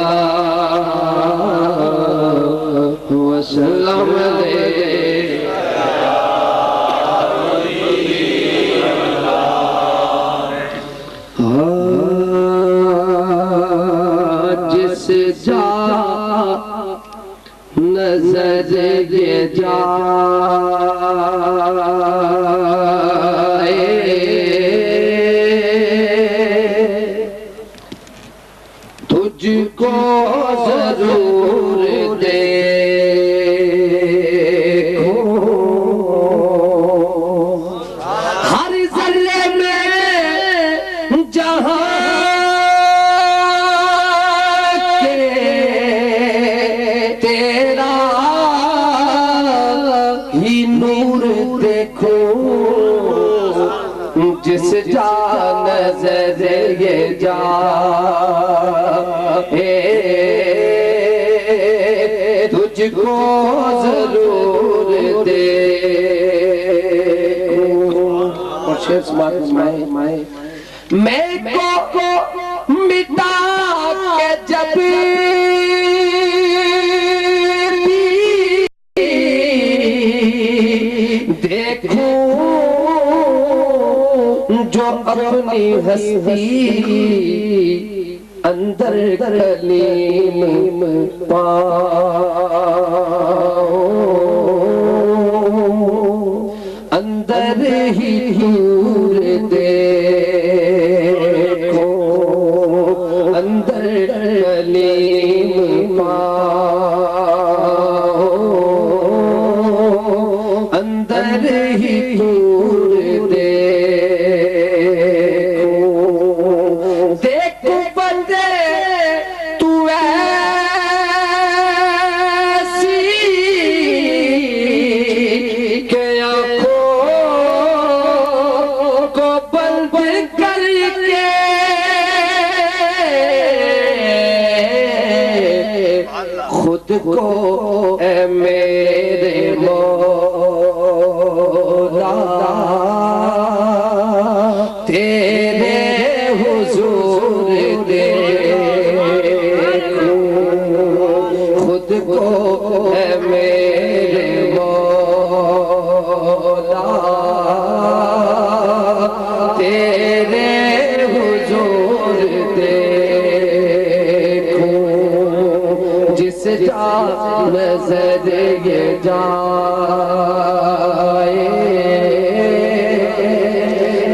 وسلم علیہ جس جا نظر یہ جائے تجھ کو ضرور دیکھو ہر ذرے میں جہاں تیرا ہی نور دیکھو جس جا نظر یہ جائے تجھ کو ضرور دیکھو اور شیر سمائے میں کو مٹا کے جب دیکھو جو اپنی ہستی اندر کلیم پاؤں اندر ہی حور دیکھو اندر کلیم پاؤں اندر ہی حور دیکھو بندے تو ایسی کہ آنکھوں کو بند کر کے خود کو اے میرے مولا تیرے حضور دیکھو خود کو اے میرے مولا تیرے حضور دیکھو جس جا نظر یہ جائے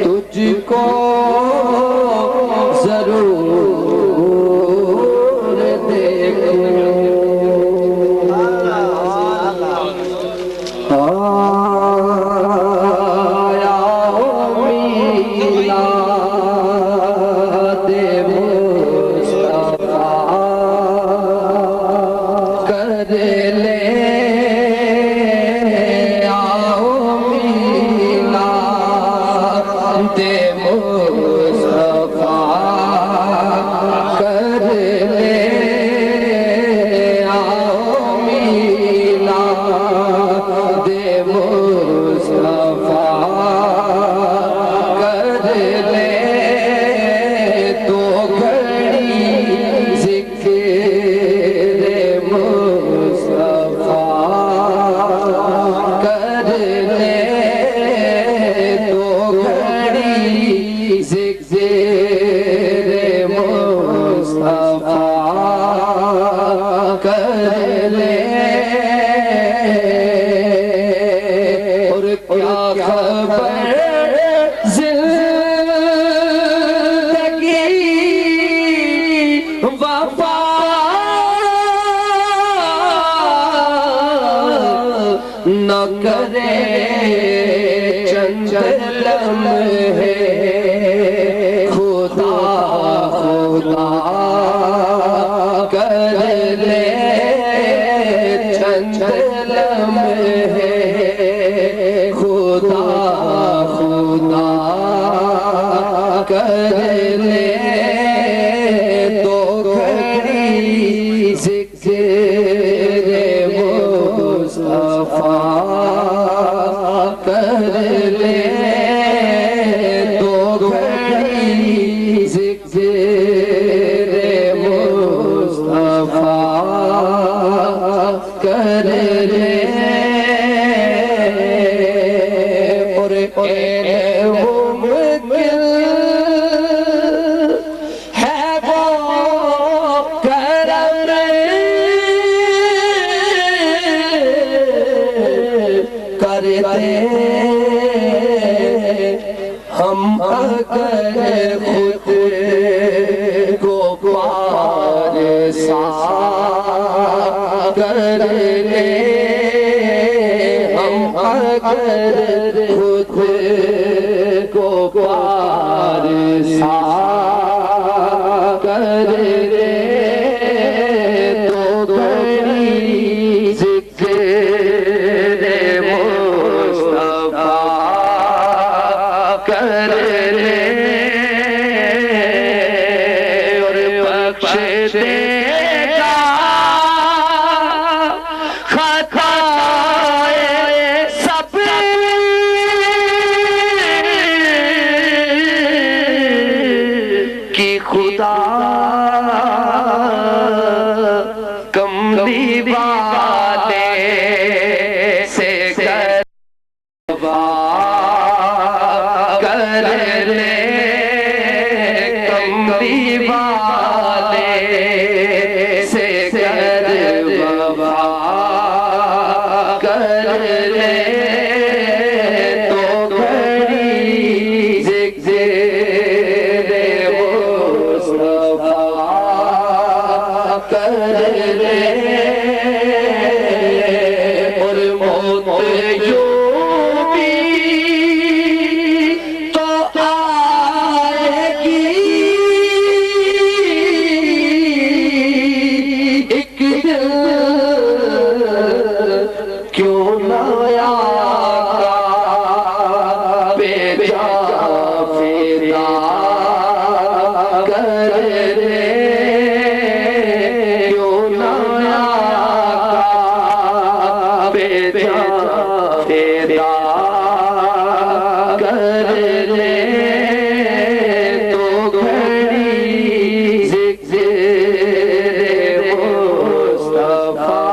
تجھ کو ضرور دیکھو آیا میلاد مصطفیٰ کر لے آؤ کرے چند لمحے خدا خدا کر لے چند لمحے خدا خدا کر لے تو گھڑی ذکر مصطفیٰ کر لے تو گھڑی ذکر مصطفیٰ کر لے اور وہ ممکن ہے وہ کرم کرتے ہم اگر خود کو پارسا کر لے ہم اگر خود کو پارسا کر لے تو گھڑی ذکر مصطفیٰ کر لے اور بخش دے گا خطائے سب کی خدا کملی والے سے کر لے کملی والے سے کر لے تو گھڑی ذکر مصطفیٰ کر لے اور موت جو بھی تو آئے گی ایک دن کیوں نہ آقا پہ جا فدا کر لے کیوں نہ آقا پہ جا فدا کر لے تو گھڑی ذکر مصطفیٰ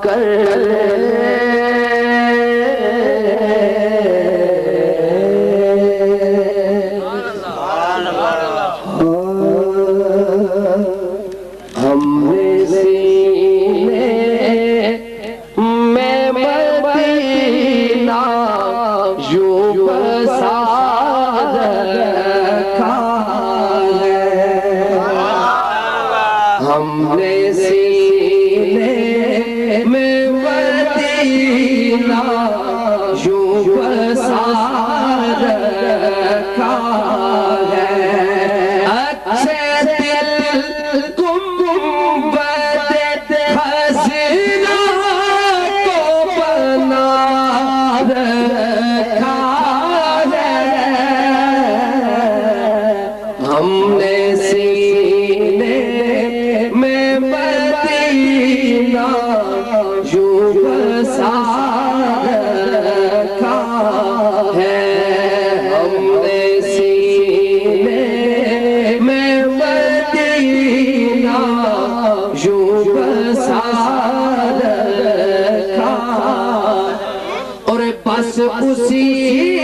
کر لے ہم نے سینے میں مدینہ یوں بسا رکھا ہے ہم نے سینے میں مدینہ یوں بسا رکھا ہے اچھے دل گنبد حسینہ کو بنا رکھا ہے ہم نے سینے میں مدینہ یوں بسا رکھا ہے ہم نے سینے میں مدینہ یوں بسا رکھا اور بس اسی